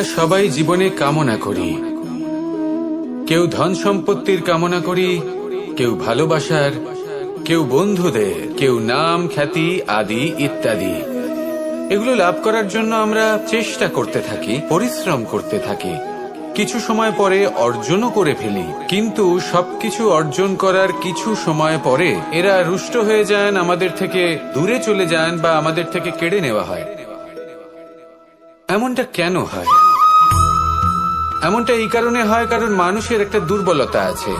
আমরা সবাই জীবনে কামনা করি, কেউ ধন সম্পত্তির কামনা করি, কেউ ভালোবাসার, কেউ বন্ধুদের, কেউ নাম খ্যাতি আদি ইত্যাদি। এগুলো লাভ করার জন্য আমরা চেষ্টা করতে থাকি, পরিশ্রম করতে থাকি, কিছু সময় পরে অর্জনও করে ফেলি। কিন্তু সবকিছু অর্জন করার কিছু সময় পরে এরা রুষ্ট হয়ে যান, আমাদের থেকে দূরে চলে যান বা আমাদের থেকে কেড়ে নেওয়া হয়। এমনটা কেন হয়? এমনটা এই কারণে হয় কারণ মানুষের একটা দুর্বলতা আছে।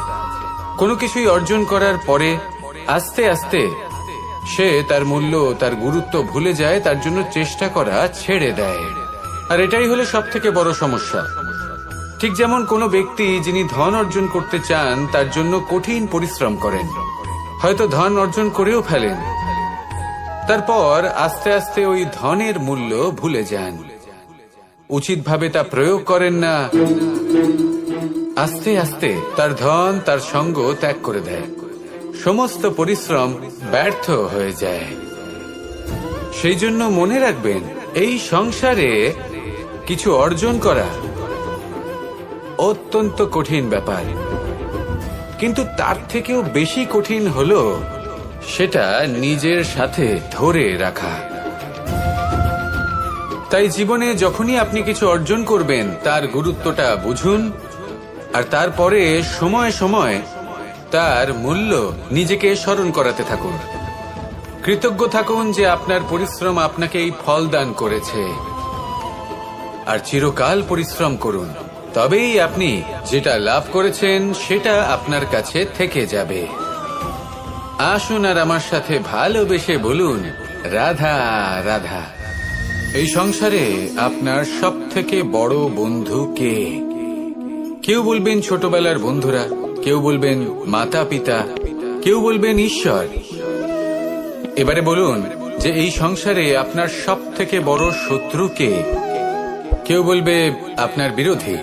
কোনো কিছুই অর্জন করার পরে আস্তে আস্তে সে তার মূল্য, তার গুরুত্ব ভুলে যায়, তার জন্য চেষ্টা করা ছেড়ে দেয়। আর এটাই হলো সব থেকে বড় সমস্যা। ঠিক যেমন কোনো ব্যক্তি যিনি ধন অর্জন করতে চান তার জন্য কঠিন পরিশ্রম করেন, হয়তো ধন অর্জন করেও ফেলেন, তারপর আস্তে আস্তে ওই ধনের মূল্য ভুলে যান, উচিতভাবে তা প্রয়োগ করেন না, আস্তে আস্তে তার ধন তার সঙ্গ ত্যাগ করে দেয়, সমস্ত পরিশ্রম ব্যর্থ হয়ে যায়। সেই জন্য মনে রাখবেন, এই সংসারে কিছু অর্জন করা অত্যন্ত কঠিন ব্যাপার, কিন্তু তার থেকেও বেশি কঠিন হলো সেটা নিজের সাথে ধরে রাখা। তাই জীবনে যখনই আপনি কিছু অর্জন করবেন তার গুরুত্বটা বুঝুন, আর তারপরে সময় সময় তার মূল্য নিজেকে স্মরণ করাতে থাকুন। কৃতজ্ঞ থাকুন যে আপনার পরিশ্রম আপনাকে এই ফল দান করেছে, আর চিরকাল পরিশ্রম করুন, তবেই আপনি যেটা লাভ করেছেন সেটা আপনার কাছে থেকে যাবে। আসুন আর আমার সাথে ভালোবেসে বলুন, রাধা রাধা। এই সংসারে আপনার সব থেকে বড় বন্ধু কে? কেউ বলবেন ছোটবেলার বন্ধুরা, কেউ বলবেন মাতা পিতা, কেউ বলবেন ঈশ্বর। এবারে বলুন যে এই সংসারে আপনার সব থেকে বড় শত্রু কে? কেউ বলবে আপনার বিরোধী,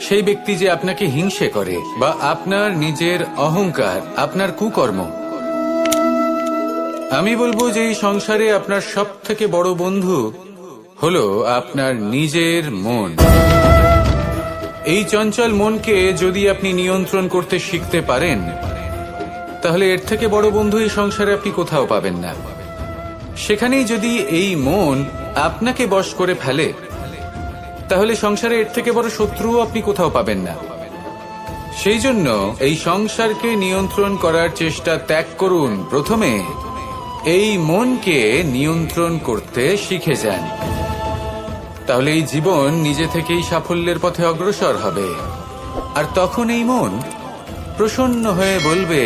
সেই ব্যক্তি যে আপনাকে হিংসে করে, বা আপনার নিজের অহংকার, আপনার কুকর্ম। আমি বলবো যে এই সংসারে আপনার সব থেকে বড় বন্ধু হলো আপনার নিজের মন। এই চঞ্চল মনকে যদি আপনি নিয়ন্ত্রণ করতে শিখতে পারেন, তাহলে এর থেকে বড় বন্ধু এই সংসারে আপনি কোথাও পাবেন না। সেখানেই যদি এই মন আপনাকে বশ করে ফেলে, তাহলে সংসারে এর থেকে বড় শত্রুও আপনি কোথাও পাবেন না। সেই জন্য এই সংসারকে নিয়ন্ত্রণ করার চেষ্টা ত্যাগ করুন। প্রথমে এই মনকে নিয়ন্ত্রণ করতে শিখে যান, তাহলে এই জীবন নিজে থেকেই সাফল্যের পথে অগ্রসর হবে। আর তখন এই মন প্রসন্ন হয়ে বলবে,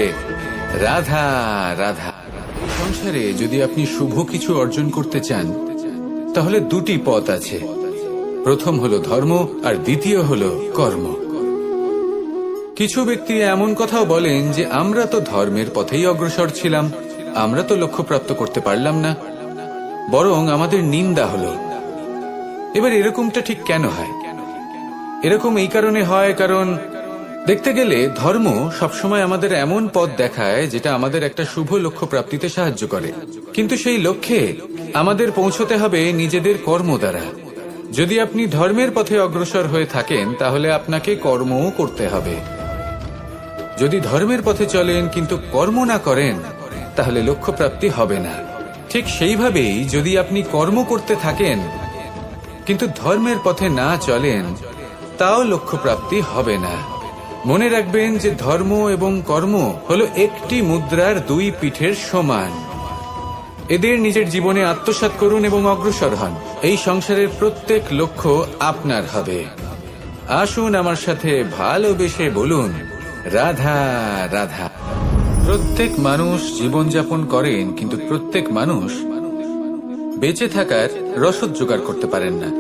রাধা রাধা। সংসারে যদি আপনি শুভ কিছু অর্জন করতে চান, তাহলে দুটি পথ আছে। প্রথম হলো ধর্ম, আর দ্বিতীয় হলো কর্ম। কিছু ব্যক্তি এমন কথাও বলেন যে আমরা তো ধর্মের পথেই অগ্রসর ছিলাম, আমরা তো লক্ষ্যপ্রাপ্ত করতে পারলাম না, বরং আমাদের নিন্দা হলো। এবার এরকমটা ঠিক কেন হয়? এরকম এই কারণে হয় কারণ দেখতে গেলে ধর্ম সবসময় আমাদের এমন পথ দেখায় যেটা আমাদের একটা শুভ লক্ষ্য প্রাপ্তিতে সাহায্য করে, কিন্তু সেই লক্ষ্যে আমাদের পৌঁছতে হবে নিজেদের কর্ম দ্বারা। যদি আপনি ধর্মের পথে অগ্রসর হয়ে থাকেন, তাহলে আপনাকে কর্মও করতে হবে। যদি ধর্মের পথে চলেন কিন্তু কর্ম না করেন, তাহলে লক্ষ্যপ্রাপ্তি হবে না। ঠিক সেইভাবেই যদি আপনি কর্ম করতে থাকেন কিন্তু ধর্মের পথে না চলেন, তাও লক্ষ্যপ্রাপ্তি হবে না। মনে রাখবেন যে ধর্ম এবং কর্ম হলো একটি মুদ্রার দুই পিঠের সমান। এদের নিজের জীবনে আত্মসাৎ করুন এবং অগ্রসর হন। এই সংসারের প্রত্যেক লক্ষ্য আপনার হবে। আসুন আমার সাথে ভালোবেসে বলুন, রাধা রাধা। প্রত্যেক মানুষ জীবনযাপন করেন, কিন্তু প্রত্যেক মানুষ বেঁচে থাকার রসদ জোগাড় করতে পারেন না।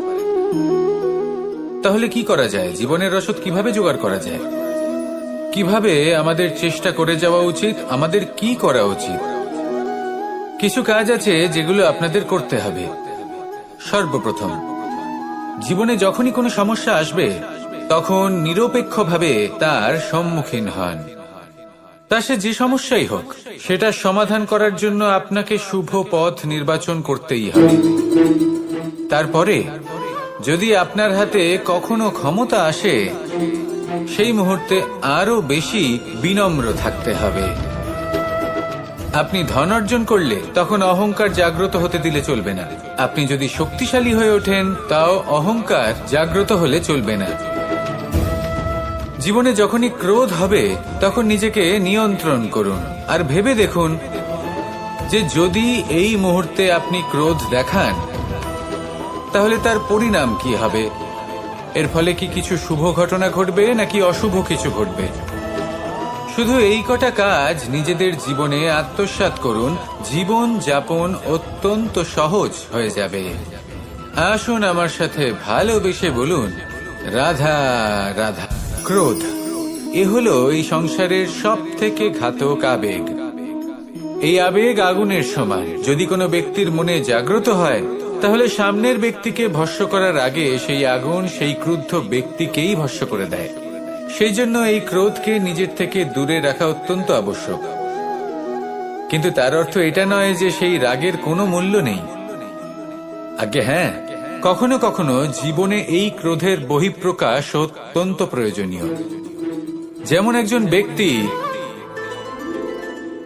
তাহলে কি করা যায়? জীবনের রসদ কিভাবে জোগাড় করা যায়? কিভাবে আমাদের চেষ্টা করে যাওয়া উচিত? আমাদের কি করা উচিত? কিছু কাজ আছে যেগুলো আপনাদের করতে হবে। সর্বপ্রথম, জীবনে যখনই কোনো সমস্যা আসবে, তখন নিরপেক্ষভাবে তার সম্মুখীন হন। তা সে যে সমস্যাই হোক, সেটা সমাধান করার জন্য আপনাকে শুভ পথ নির্বাচন করতেই হবে। তারপরে যদি আপনার হাতে কখনো ক্ষমতা আসে, সেই মুহূর্তে আরো বেশি বিনম্র থাকতে হবে। আপনি ধন অর্জন করলে তখন অহংকার জাগ্রত হতে দিলে চলবে না। আপনি যদি শক্তিশালী হয়ে ওঠেন, তাও অহংকার জাগ্রত হলে চলবে না। জীবনে যখনই ক্রোধ হবে, তখন নিজেকে নিয়ন্ত্রণ করুন আর ভেবে দেখুন যে যদি এই মুহূর্তে আপনি ক্রোধ দেখান, তাহলে তার পরিণাম কি হবে। এর ফলে কি কিছু শুভ ঘটনা ঘটবে নাকি অশুভ কিছু ঘটবে। শুধু এই কটা কাজ নিজেদের জীবনে আত্মসাৎ করুন, জীবন যাপন অত্যন্ত সহজ হয়ে যাবে। আসুন আমার সাথে ভালোবেসে বলুন, রাধা রাধা। ক্রোধ এ হলো এই সংসারের সব থেকে ঘাতক আবেগ। এই আবেগ আগুনের সমান। যদি কোনো ব্যক্তির মনে জাগ্রত হয়, তাহলে সামনের ব্যক্তিকে ভস্ম করার আগে সেই আগুন সেই ক্রুদ্ধ ব্যক্তিকেই ভস্ম করে দেয়। সেই জন্য এই ক্রোধকে নিজের থেকে দূরে রাখা অত্যন্ত আবশ্যক। কিন্তু তার অর্থ এটা নয় যে সেই রাগের কোনো মূল্য নেই। আগে হ্যাঁ, কখনো কখনো জীবনে এই ক্রোধের বহিঃপ্রকাশ অত্যন্ত প্রয়োজনীয়। যেমন একজন ব্যক্তি,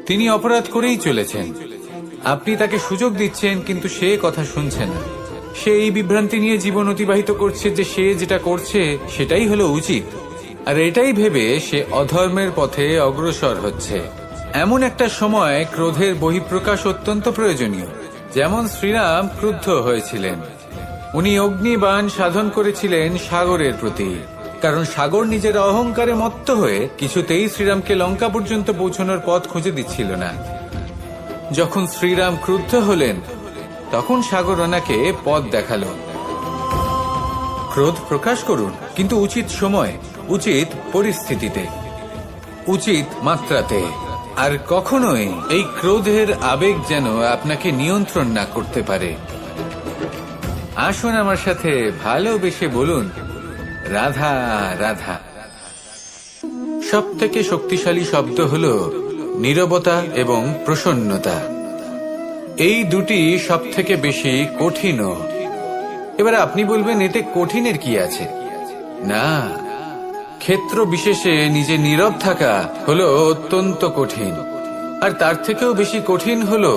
তিনি অপরাধ করেই চলেছেন, আপনি তাকে সুযোগ দিচ্ছেন কিন্তু সে কথা শুনছে না। সে এই বিভ্রান্তি নিয়ে জীবন অতিবাহিত করছে যে সে যেটা করছে সেটাই হলো উচিত, আর এটাই ভেবে সে অধর্মের পথে অগ্রসর হচ্ছে। এমন একটা সময় ক্রোধের বহিঃপ্রকাশ অত্যন্ত প্রয়োজনীয়। যেমন শ্রীরাম ক্রুদ্ধ হয়েছিলেন, উনি অগ্নিবাণ সাধন করেছিলেন সাগরের প্রতি, কারণ সাগর নিজের অহংকারে মত্ত হয়ে কিছুতেই শ্রীরামকে লঙ্কা পর্যন্ত পৌঁছানোর পথ খুঁজে দিচ্ছিল না। যখন শ্রীরাম ক্রুদ্ধ হলেন, তখন সাগর ওনাকে পথ দেখালো। ক্রোধ প্রকাশ করুন, কিন্তু উচিত সময়, উচিত পরিস্থিতিতে, উচিত মাত্রাতে। আর কখনোই এই ক্রোধের আবেগ যেন আপনাকে নিয়ন্ত্রণ না করতে পারে। আসুন আমার সাথে ভালোবেসে বলুন, রাধা রাধা। সব থেকে শক্তিশালী শব্দ হলো নীরবতা এবং প্রসন্নতা। এই দুটি সব থেকে বেশি কঠিন। এবার আপনি বলবেন, এতে কঠিনের কি আছে? না, ক্ষেত্র বিশেষে নিজে নীরব থাকা হলো অত্যন্ত কঠিন। আর তার থেকেও বেশি কঠিন হলো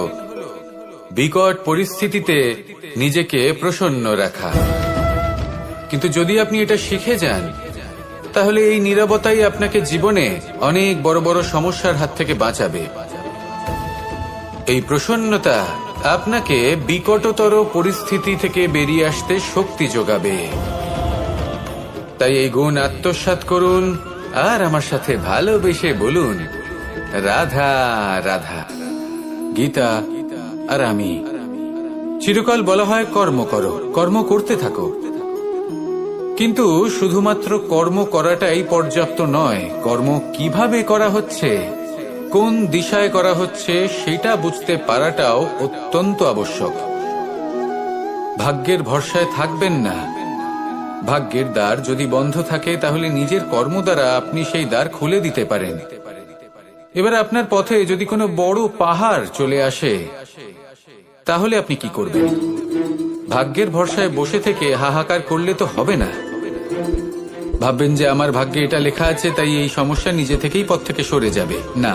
বিকট পরিস্থিতিতে নিজেকে প্রসন্ন রাখা। কিন্তু যদি আপনি এটা শিখে যান, তাহলে এই নীরবতাই আপনাকে জীবনে অনেক বড় বড় সমস্যার হাত থেকে বাঁচাবে। এই প্রসন্নতা আপনাকে বিকটতর পরিস্থিতি থেকে বেরিয়ে আসতে শক্তি যোগাবে। তাই এই গুণ আত্মসাৎ করুন আর আমার সাথে ভালোবেসে বলুন, রাধা রাধা। গীতা আর আমি চিরকাল বলা হয়, কর্ম করো, কর্ম করতে থাকো। কিন্তু শুধুমাত্র কর্ম করাটাই পর্যাপ্ত নয়। কর্ম কিভাবে করা হচ্ছে, কোন দিশায় করা হচ্ছে, সেটা বুঝতে পারাটাও অত্যন্ত আবশ্যক। ভাগ্যের ভরসায় থাকবেন না। ভাগ্যের দ্বার যদি বন্ধ থাকে, তাহলে নিজের কর্ম দ্বারা আপনি সেই দ্বার খুলে দিতে পারেন। এবার আপনার পথে যদি কোনো বড় পাহাড় চলে আসে, তাহলে আপনি কি করবেন? ভাগ্যের ভরসায় বসে থেকে হাহাকার করলে তো হবে না। ভাববেন যে আমার ভাগ্যে এটা লেখা আছে, তাই এই সমস্যা নিজে থেকেই পথ থেকে সরে যাবে। না,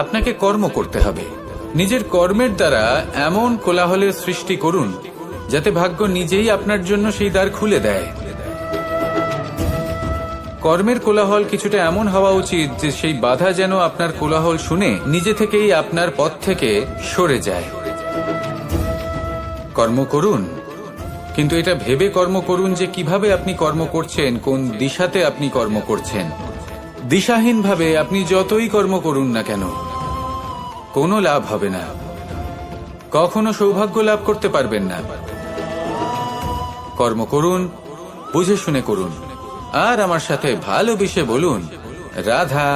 আপনাকে কর্ম করতে হবে। নিজের কর্মের দ্বারা এমন কোলাহলের সৃষ্টি করুন যাতে ভাগ্য নিজেই আপনার জন্য সেই দ্বার খুলে দেয়। কর্মের কোলাহল কিছুটা এমন হওয়া উচিত যে সেই বাধা যেন আপনার কোলাহল শুনে নিজে থেকেই আপনার পথ থেকে সরে যায়। কর্ম করুন, কিন্তু এটা ভেবে কর্ম করুন যে কিভাবে আপনি কর্ম করছেন, কোন দিশাতে আপনি কর্ম করছেন। দিশাহীনভাবে আপনি যতই কর্ম করুন না কেন, কোনো লাভ হবে না। কখনো সৌভাগ্য লাভ করতে পারবেন না। কর্ম করুন, বুঝে শুনে করুন, আর আমার সাথে ভালোবেসে বলুন, রাধা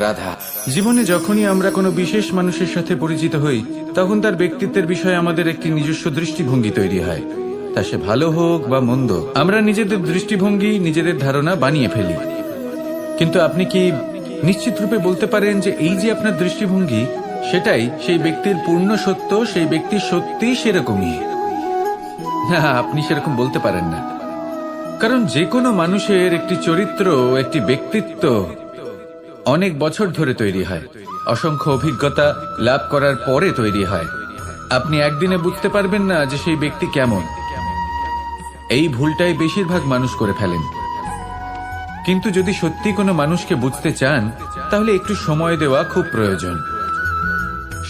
রাধা। জীবনে যখনই আমরা কোনো বিশেষ মানুষের সাথে পরিচিত হই, তখন তার ব্যক্তিত্বের বিষয়ে আমাদের একটি নিজস্ব দৃষ্টিভঙ্গি তৈরি হয়। তা সে ভালো হোক বা মন্দ, আমরা নিজেদের দৃষ্টিভঙ্গি, নিজেদের ধারণা বানিয়ে ফেলি। কিন্তু আপনি কি নিশ্চিত রূপে বলতে পারেন যে এই যে আপনার দৃষ্টিভঙ্গি, সেটাই সেই ব্যক্তির পূর্ণ সত্য, সেই ব্যক্তি সত্যিই সেরকমই? না, আপনি সেরকম বলতে পারেন না, কারণ যে কোনো মানুষের একটি চরিত্র, একটি ব্যক্তিত্ব অনেক বছর ধরে তৈরি হয়, অসংখ্য অভিজ্ঞতা লাভ করার পরে তৈরি হয়। আপনি একদিনে বুঝতে পারবেন না যে সেই ব্যক্তি কেমন। এই ভুলটাই বেশিরভাগ মানুষ করে ফেলেন। কিন্তু যদি সত্যি কোনো মানুষকে বুঝতে চান, তাহলে একটু সময় দেওয়া খুব প্রয়োজন।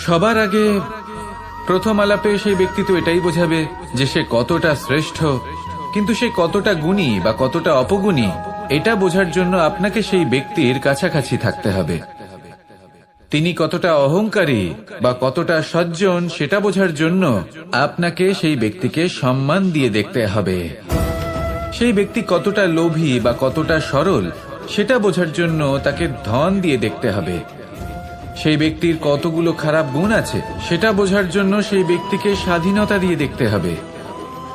সবার আগে প্রথম আলাপে সেই ব্যক্তি তো এটাই বোঝাবে যে সে কতটা শ্রেষ্ঠ, কিন্তু সে কতটা গুণী বা কতটা অপগুণী, এটা বোঝার জন্য আপনাকে সেই ব্যক্তির কাছাকাছি থাকতে হবে। তিনি কতটা অহংকারী বা কতটা সজ্জন, সেটা বোঝার জন্য আপনাকে সেই ব্যক্তিকে সম্মান দিয়ে দেখতে হবে। সেই ব্যক্তি কতটা লোভী বা কতটা সরল, সেটা বোঝার জন্য তাকে ধন দিয়ে দেখতে হবে। সেই ব্যক্তির কতগুলো খারাপ গুণ আছে, সেটা বোঝার জন্য সেই ব্যক্তিকে স্বাধীনতা দিয়ে দেখতে হবে।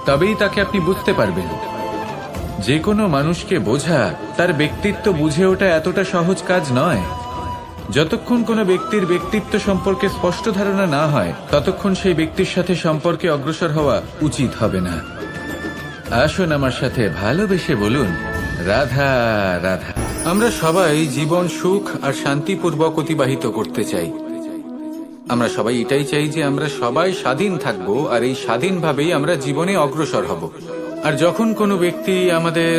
তবেই তাকে আপনি বুঝতে পারবেন। যে কোনো মানুষকে বোঝা, তার ব্যক্তিত্ব বুঝে ওঠা এতটা সহজ কাজ নয়। যতক্ষণ কোনো ব্যক্তির ব্যক্তিত্ব সম্পর্কে স্পষ্ট ধারণা না হয়, ততক্ষণ সেই ব্যক্তির সাথে সম্পর্কে অগ্রসর হওয়া উচিত হবে না। আসুন আমার সাথে ভালোবেসে বলুন, রাধা রাধা। আমরা সবাই জীবন সুখ আর শান্তিপূর্বক অতিবাহিত করতে চাই। আমরা সবাই এটাই চাই যে আমরা সবাই স্বাধীন থাকব, আর এই স্বাধীনভাবেই আমরা জীবনে অগ্রসর হব। আর যখন কোনো ব্যক্তি আমাদের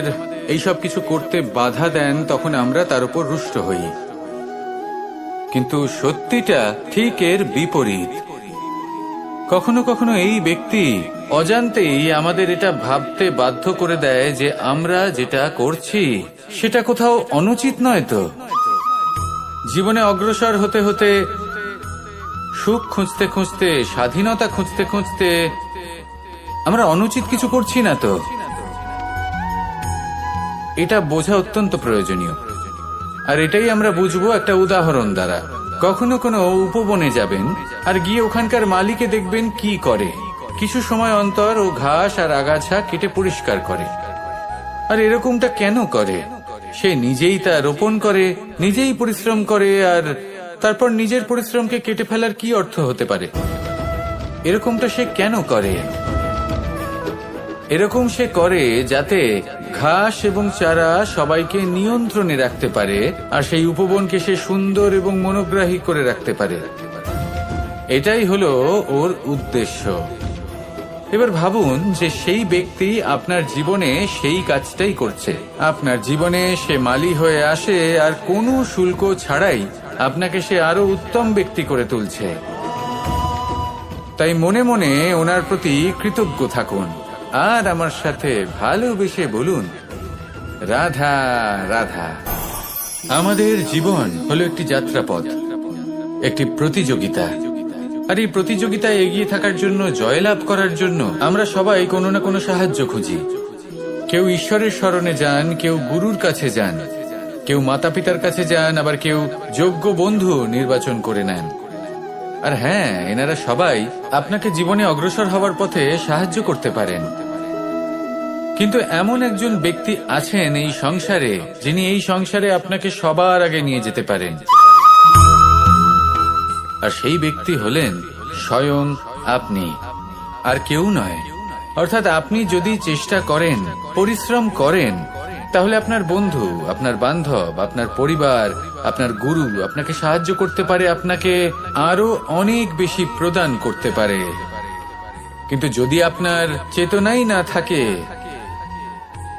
এইসব কিছু করতে বাধা দেন, তখন আমরা তার উপর রুষ্ট হই। কিন্তু সত্যিটা ঠিক এর বিপরীত। কখনো কখনো এই ব্যক্তি অজান্তেই আমাদের এটা ভাবতে বাধ্য করে দেয় যে আমরা যেটা করছি সেটা কোথাও অনুচিত নয় তো। জীবনে অগ্রসর হতে হতে, সুখ খুঁজতে খুঁজতে, স্বাধীনতা খুঁজতে খুঁজতে আমরা অনুচিত কিছু করছি না তো। এটা বোঝা অত্যন্ত প্রয়োজনীয়। আর এটাই আমরা বুঝবো একটা উদাহরণ দ্বারা। কখনো কোনো উপবনে যাবেন আর গিয়ে ওখানকার মালিকে দেখবেন কি করে। কিছু সময় অন্তর ও ঘাস আর আগাছা কেটে পরিষ্কার করে। আর এরকমটা কেন করে? সে নিজেই তা রোপণ করে, নিজেই পরিশ্রম করে, আর তারপর নিজের পরিশ্রমকে কেটে ফেলার কি অর্থ হতে পারে? এরকমটা সে কেন করে? এরকম সে করে যাতে ঘাস এবং চারা সবাইকে নিয়ন্ত্রণে রাখতে পারে, আর সেই উপবনকে সে সুন্দর এবং মনোগ্রাহী করে রাখতে পারে। এটাই হলো ওর উদ্দেশ্য। এবার ভাবুন যে সেই ব্যক্তি আপনার জীবনে সেই কাজটাই করছে। আপনার জীবনে সে মালি হয়ে আসে, আর কোনো শুল্ক ছাড়াই আপনাকে সে আরো উত্তম ব্যক্তি করে তুলছে। তাই মনে মনে ওনার প্রতি কৃতজ্ঞ থাকুন, আর আমার সাথে ভালোবেসে বলুন, রাধা রাধা। আমাদের জীবন হলো একটি যাত্রাপথ, একটি প্রতিযোগিতা। আর এই প্রতিযোগিতায় এগিয়ে থাকার জন্য, জয়লাভ করার জন্য আমরা সবাই কোনো না কোনো সাহায্য খুঁজি। কেউ ঈশ্বরের শরণে যান, কেউ গুরুর কাছে যান, কেউ মাতা পিতার কাছে যান, আবার কেউ যোগ্য বন্ধু নির্বাচন করে নেন। আর হ্যাঁ, এনারা সবাই আপনাকে জীবনে অগ্রসর হওয়ার পথে সাহায্য করতে পারেন। কিন্তু এমন একজন ব্যক্তি আছেন এই সংসারে, যিনি এই সংসারে আপনাকে সবার আগে নিয়ে যেতে পারেন। আর সেই ব্যক্তি হলেন স্বয়ং আপনি, আর কেউ নয়। অর্থাৎ আপনি যদি চেষ্টা করেন, পরিশ্রম করেন, তাহলে আপনার বন্ধু, আপনার বান্ধব, আপনার পরিবার, আপনার গুরু আপনাকে সাহায্য করতে পারে, আপনাকে আরো অনেক বেশি প্রদান করতে পারে। কিন্তু যদি আপনার চেতনাই না থাকে,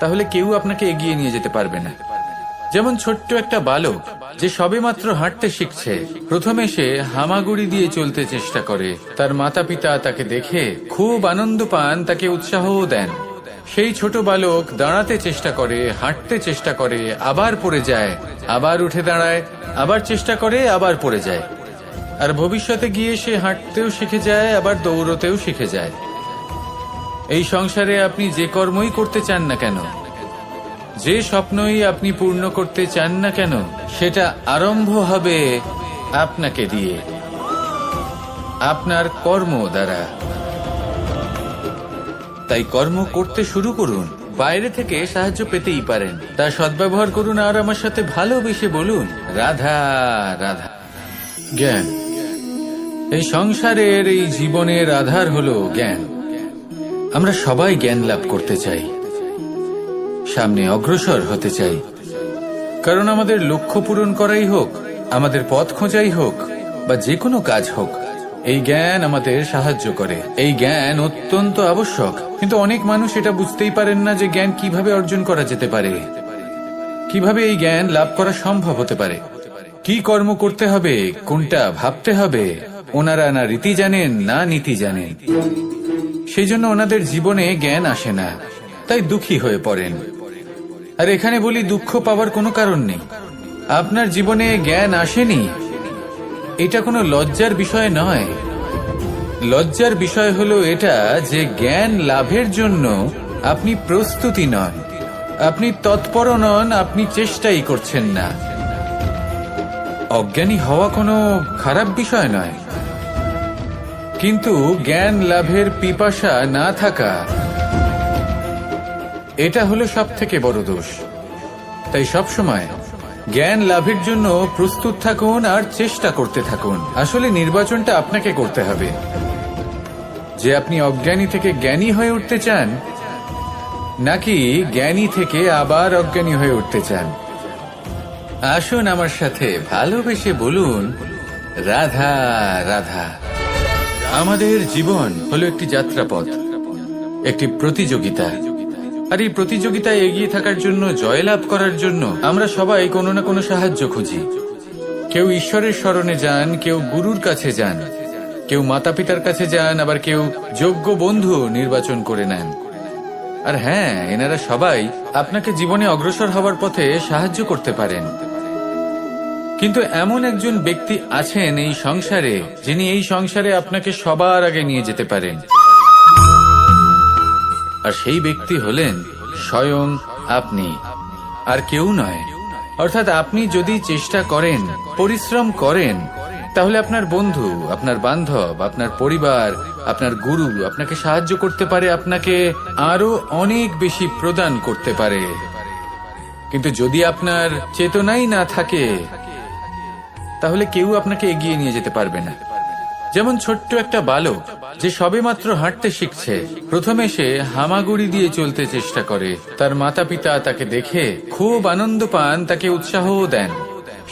তাহলে কেউ আপনাকে এগিয়ে নিয়ে যেতে পারবে না। যেমন ছোট্ট একটা বালক যে সবেমাত্র হাঁটতে শিখছে, প্রথমে সে হামাগুড়ি দিয়ে চলতে চেষ্টা করে। তার মাতা পিতা তাকে দেখে খুব আনন্দ পান, তাকে উৎসাহও দেন। সেই ছোট বালক দাঁড়াতে চেষ্টা করে, হাঁটতে চেষ্টা করে, আবার পড়ে যায়, আবার উঠে দাঁড়ায়, আবার চেষ্টা করে, আবার পড়ে যায়। আর ভবিষ্যতে গিয়ে সে হাঁটতেও শিখে যায়, আবার দৌড়তেও শিখে যায়। এই সংসারে আপনি যে কর্মই করতে চান না কেন, যে স্বপ্নই আপনি পূর্ণ করতে চান না কেন, সেটা আরম্ভ হবে আপনাকে দিয়ে, আপনার কর্ম দ্বারা। তাই কর্ম করতে শুরু করুন। বাইরে থেকে সাহায্য পেতেই পারেন, তা সদ্ব্যবহার করুন, আর আমার সাথে ভালোবেসে বলুন, রাধা রাধা। জ্ঞান। এই সংসারের, এই জীবনের আধার হলো জ্ঞান। আমরা সবাই জ্ঞান লাভ করতে চাই, সামনে অগ্রসর হতে চাই, কারণ আমাদের লক্ষ্য পূরণ করাই হোক, আমাদের পথ খোঁজাই হোক, বা যে কোনো কাজ হোক, এই জ্ঞান আমাদের সাহায্য করে। এই জ্ঞান অত্যন্ত আবশ্যক, কিন্তু অনেক মানুষ এটা বুঝতেই পারেন না যে জ্ঞান কিভাবে অর্জন করা যেতে পারে, কিভাবে এই জ্ঞান লাভ করা সম্ভব হতে পারে, কি কর্ম করতে হবে, কোনটা ভাবতে হবে। ওনারা না রীতি জানেন না নীতি জানেন, সেই জন্য ওনাদের জীবনে জ্ঞান আসে না, তাই দুঃখী হয়ে পড়েন। আর এখানে বলি, দুঃখ পাওয়ার কোনো কারণ নেই। আপনার জীবনে জ্ঞান আসেনি, এটা কোনো লজ্জার বিষয় নয়। লজ্জার বিষয় হলো এটা যে জ্ঞান লাভের জন্য আপনি প্রস্তুতি নন, আপনি তৎপর নন, আপনি চেষ্টাই করছেন না। অজ্ঞানী হওয়া কোনো খারাপ বিষয় নয়, কিন্তু জ্ঞান লাভের পিপাসা না থাকা, এটা হলো সবথেকে বড় দোষ। তাই সবসময় জ্ঞান লাভের জন্য প্রস্তুত থাকুন আর চেষ্টা করতে থাকুন। আসলে নির্বাচনটা আপনাকে করতে হবে যে আপনি অজ্ঞানী থেকে জ্ঞানী হয়ে উঠতে চান, নাকি জ্ঞানী থেকে আবার অজ্ঞানী হয়ে উঠতে চান। আসুন আমার সাথে ভালোবেসে বলুন, রাধা রাধা। আমাদের জীবন হলো একটি যাত্রাপথ, একটি প্রতিযোগিতা। আর এই প্রতিযোগিতায় এগিয়ে থাকার জন্য, জয়লাভ করার জন্য আমরা সবাই কোনো না কোনো সাহায্য খুঁজি। কেউ ঈশ্বরের শরণে যান, কেউ গুরুর কাছে যান, কেউ মাতা পিতার কাছে যান, আবার কেউ যোগ্য বন্ধু নির্বাচন করে নেন। আর হ্যাঁ, এনারা সবাই আপনাকে জীবনে অগ্রসর হওয়ার পথে সাহায্য করতে পারেন। কিন্তু এমন একজন ব্যক্তি আছেন এই সংসারে, যিনি এই সংসারে আপনাকে সবার আগে নিয়ে যেতে পারেন। আর সেই ব্যক্তি হলেন স্বয়ং আপনি, আর কেউ নয়। অর্থাৎ আপনি যদি চেষ্টা করেন, পরিশ্রম করেন, তাহলে আপনার বন্ধু, আপনার বান্ধব, আপনার পরিবার, আপনার গুরু আপনাকে সাহায্য করতে পারে, আপনাকে আরো অনেক বেশি প্রদান করতে পারে। কিন্তু যদি আপনার চেতনাই না থাকে, তাহলে কেউ আপনাকে এগিয়ে নিয়ে যেতে পারবে না। যেমন ছোট্ট একটা বালক যে সবেমাত্র হাঁটতে শিখছে, প্রথমে সে হামাগুড়ি দিয়ে চলতে চেষ্টা করে। তার মাতা পিতা তাকে দেখে খুব আনন্দ পান, তাকে উৎসাহও দেন।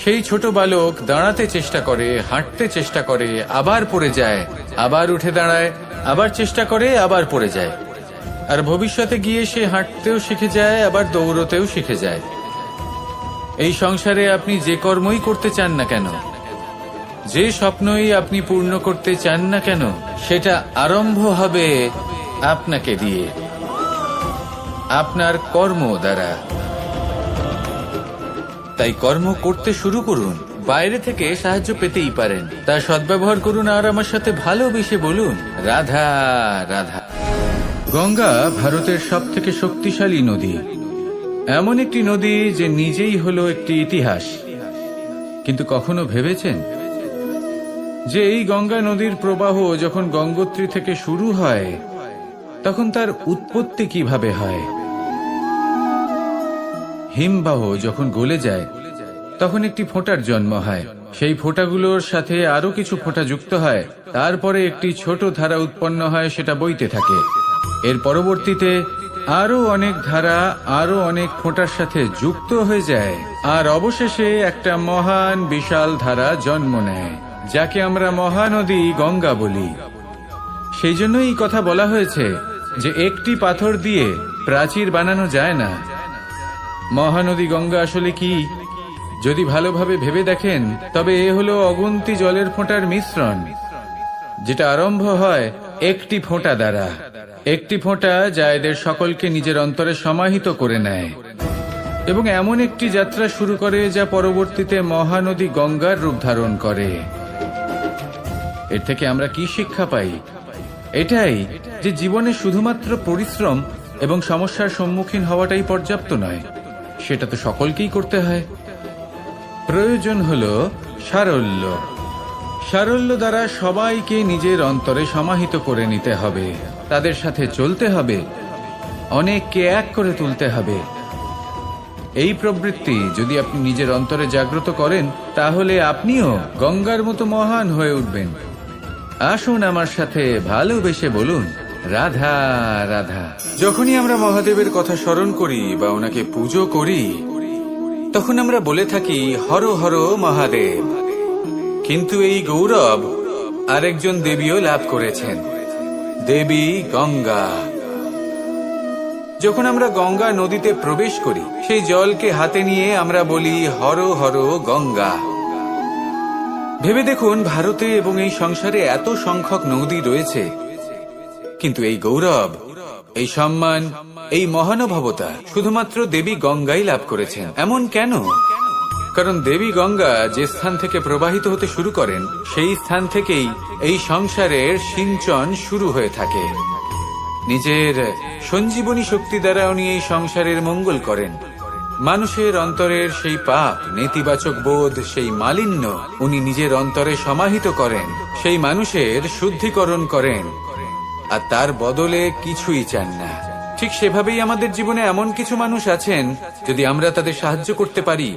সেই ছোট বালক দাঁড়াতে চেষ্টা করে, হাঁটতে চেষ্টা করে, আবার পড়ে যায়, আবার উঠে দাঁড়ায়, আবার চেষ্টা করে, আবার পড়ে যায়। আর ভবিষ্যতে গিয়ে সে হাঁটতেও শিখে যায়, আবার দৌড়তেও শিখে যায়। এই সংসারে আপনি যে কর্মই করতে চান না কেন, যে স্বপ্নই আপনি পূর্ণ করতে চান না কেন, সেটা আরম্ভ হবে আপনাকে দিয়ে, আপনার কর্ম দ্বারা। তাই কর্ম করতে শুরু করুন। বাইরে থেকে সাহায্য পেতেই পারেন, তার সদ্ব্যবহার করুন আর আমার সাথে ভালোবেসে বলুন, রাধা রাধা। গঙ্গা ভারতের সবথেকে শক্তিশালী নদী, এমন একটি নদী যে নিজেই হলো একটি ইতিহাস। কিন্তু কখনো ভেবেছেন যে এই গঙ্গা নদীর প্রবাহ যখন গঙ্গোত্রী থেকে শুরু হয়, তখন তার উৎপত্তি কিভাবে হয়? হিমবাহ যখন গলে যায়, তখন একটি ফোঁটার জন্ম হয়। সেই ফোঁটাগুলোর সাথে আরো কিছু ফোঁটা যুক্ত হয়, তারপরে একটি ছোট ধারা উৎপন্ন হয়, সেটা বইতে থাকে। এর পরবর্তীতে আরো অনেক ধারা আরো অনেক ফোঁটার সাথে যুক্ত হয়ে যায়, আর অবশেষে একটা মহান বিশাল ধারা জন্ম নেয়, যাকে আমরা মহানদী গঙ্গা বলি। সেই জন্য এই কথা বলা হয়েছে যে একটি পাথর দিয়ে প্রাচীর বানানো যায় না। মহানদী গঙ্গা আসলে কি, যদি ভালোভাবে ভেবে দেখেন, তবে এ হলো অগুন্তি জলের ফোঁটার মিশ্রণ, যেটা আরম্ভ হয় একটি ফোঁটা দ্বারা। একটি ফোঁটা যা এদের সকলকে নিজের অন্তরে সমাহিত করে নেয় এবং এমন একটি যাত্রা শুরু করে যা পরবর্তীতে মহানদী গঙ্গার রূপ ধারণ করে। এর থেকে আমরা কি শিক্ষা পাই? এটাই যে জীবনে শুধুমাত্র পরিশ্রম এবং সমস্যার সম্মুখীন হওয়াটাই পর্যাপ্ত নয়, সেটা তো সকলকেই করতে হয়। প্রয়োজন হলো সারল্য। সারল্য দ্বারা সবাইকে নিজের অন্তরে সমাহিত করে নিতে হবে, তাদের সাথে চলতে হবে, অনেককে এক করে তুলতে হবে। এই প্রবৃত্তি যদি আপনি নিজের অন্তরে জাগ্রত করেন, তাহলে আপনিও গঙ্গার মতো মহান হয়ে উঠবেন। আসুন আমার সাথে ভালোবেসে বলুন, রাধা রাধা। যখনই আমরা মহাদেবের কথা স্মরণ করি বা ওনাকে পুজো করি, তখন আমরা বলে থাকি হর হর মহাদেব। কিন্তু এই গৌরব আরেকজন দেবীও লাভ করেছেন, দেবী গঙ্গা। যখন আমরা গঙ্গা নদীতে প্রবেশ করি, সেই জলকে হাতে নিয়ে আমরা বলি হর হর গঙ্গা। ভেবে দেখুন, ভারতে এবং এই সংসারে এত সংখ্যক নদী রয়েছে, কিন্তু এই গৌরব, এই সম্মান, এই মহানুভবতা শুধুমাত্র দেবী গঙ্গাই লাভ করেছেন। এমন কেন? কারণ দেবী গঙ্গা যে স্থান থেকে প্রবাহিত হতে শুরু করেন, সেই স্থান থেকেই এই সংসারের সিঞ্চন শুরু হয়ে থাকে। নিজের সঞ্জীবনী শক্তি দ্বারা উনি এই সংসারের মঙ্গল করেন। মানুষের অন্তরের সেই পাপ, নেতিবাচক বোধ, সেই মালিন্য উনি নিজের অন্তরে সমাহিত করেন, সেই মানুষের শুদ্ধিকরণ করেন, আর তার বদলে কিছুই চান না। ঠিক সেভাবেই আমাদের জীবনে এমন কিছু মানুষ আছেন, যদি আমরা তাদের সাহায্য করতে পারি,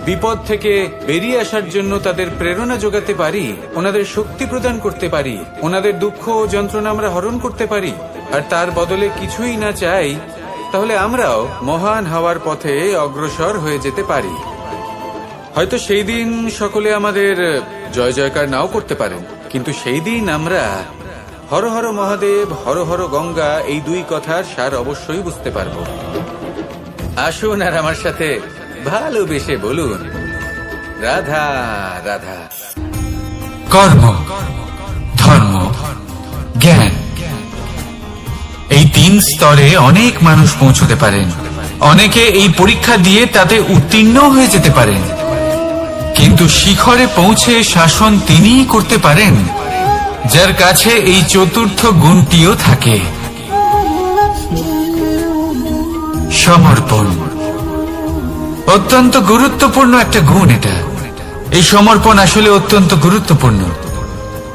বিপদ থেকে বেরিয়ে আসার জন্য তাদের প্রেরণা যোগাতে পারি, ওনাদের শক্তি প্রদান করতে পারি, ওনাদের দুঃখ ও যন্ত্রণা আমরা হরণ করতে পারি, আর তার বদলে কিছুই না চাই, তাহলে আমরাও মহান হওয়ার পথে অগ্রসর হয়ে যেতে পারি। হয়তো সেই দিন সকলে আমাদের জয় জয়কার নাও করতে পারেন, কিন্তু সেই দিন আমরা হর হর মহাদেব, হর হর গঙ্গা এই দুই কথার সার অবশ্যই বুঝতে পারব। আসুন আর আমার সাথে ভালোবেসে বলুন রাধা রাধা। কর্ম, ধর্ম, জ্ঞান, এই তিন স্তরে অনেক মানুষ পৌঁছতে পারেন। অনেকে এই পরীক্ষা দিয়ে তাতে উত্তীর্ণ হয়ে যেতে পারেন, কিন্তু শিখরে পৌঁছে শাসন তিনিই করতে পারেন যার কাছে এই চতুর্থ গুণটিও থাকে, সমর্পণ। অত্যন্ত গুরুত্বপূর্ণ একটা গুণ এটা। এই সমর্পণ আসলে অত্যন্ত গুরুত্বপূর্ণ।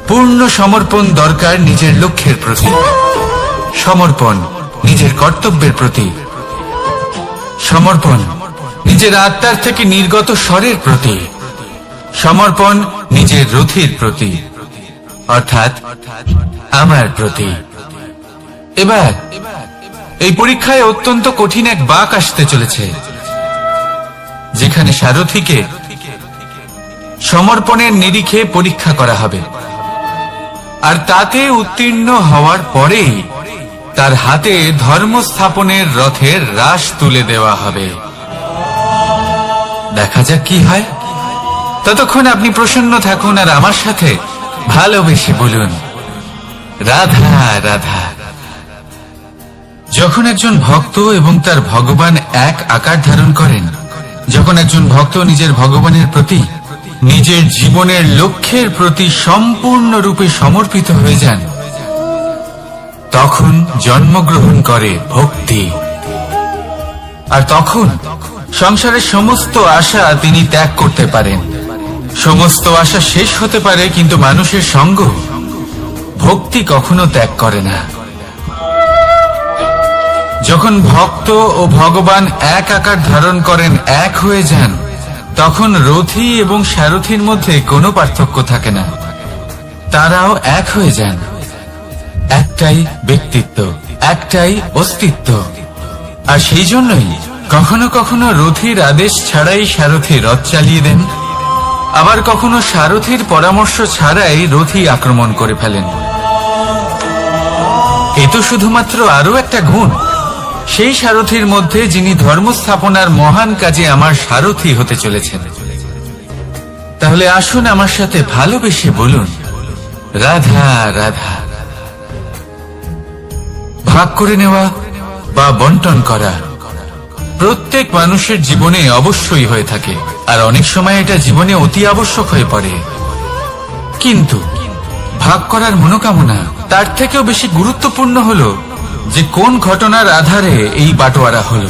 পূর্ণ সমর্পণ দরকার নিজের লক্ষ্যের প্রতি, সমর্পণ নিজের কর্তব্যের প্রতি, সমর্পণ নিজের আত্মার থেকে নির্গত স্বরের প্রতি, সমর্পণ নিজের রথির প্রতি, অর্থাৎ আমার প্রতি। এবার এই পরীক্ষায় অত্যন্ত কঠিন এক বাঁক আসতে চলেছে, যেখানে সারথীকে সমর্পণের নিরিখে পরীক্ষা করা হবে, আর তাতে উত্তীর্ণ হওয়ার পরেই তার হাতে ধর্ম স্থাপনের রথের রাশ তুলে দেওয়া হবে। দেখা যাক কি হয়। ততক্ষণ আপনি প্রসন্ন থাকুন আর আমার সাথে ভালোবেসে বলুন রাধা রাধা। যখন একজন ভক্ত এবং তার ভগবান এক আকার ধারণ করেন, যখন একজন ভক্ত নিজের ভগবানের প্রতি, নিজের জীবনের লক্ষ্যের প্রতি সম্পূর্ণরূপে সমর্পিত হয়ে যান, তখন জন্মগ্রহণ করে ভক্তি। আর তখন সংসারের সমস্ত আশা তিনি ত্যাগ করতে পারেন। সমস্ত আশা শেষ হতে পারে, কিন্তু মানুষের সঙ্গ ভক্তি কখনো ত্যাগ করে না। যখন ভক্ত ও ভগবান এক আকার ধারণ করেন, এক হয়ে যান, তখন রথী এবং সারথীর মধ্যে কোনো পার্থক্য থাকে না। তারাও এক হয়ে যান। একটাই ব্যক্তিত্ব, একটাই অস্তিত্ব। আর সেই জন্যই কখনো কখনো রথীর আদেশ ছাড়াই সারথী রথ চালিয়ে দেন, আবার কখনো সারথীর পরামর্শ ছাড়াই রথী আক্রমণ করে ফেলেন। এ তো শুধুমাত্র আরো একটা গুণ সেই সারথীর মধ্যে, যিনি ধর্ম স্থাপনার মহান কাজে আমার সারথী হতে চলেছেন। তাহলে আসুন আমার সাথে ভালোবেসে বলুন রাধা রাধা। ভাগ করে নেওয়া বা বন্টন করা প্রত্যেক মানুষের জীবনে অবশ্যই হয়ে থাকে, আর অনেক সময় এটা জীবনে অতি আবশ্যক হয়ে পড়ে। কিন্তু ভাগ করার মনোকামনা তার থেকেও বেশি গুরুত্বপূর্ণ হলো যে কোন ঘটনার আধারে এই বাটোয়ারা হলো।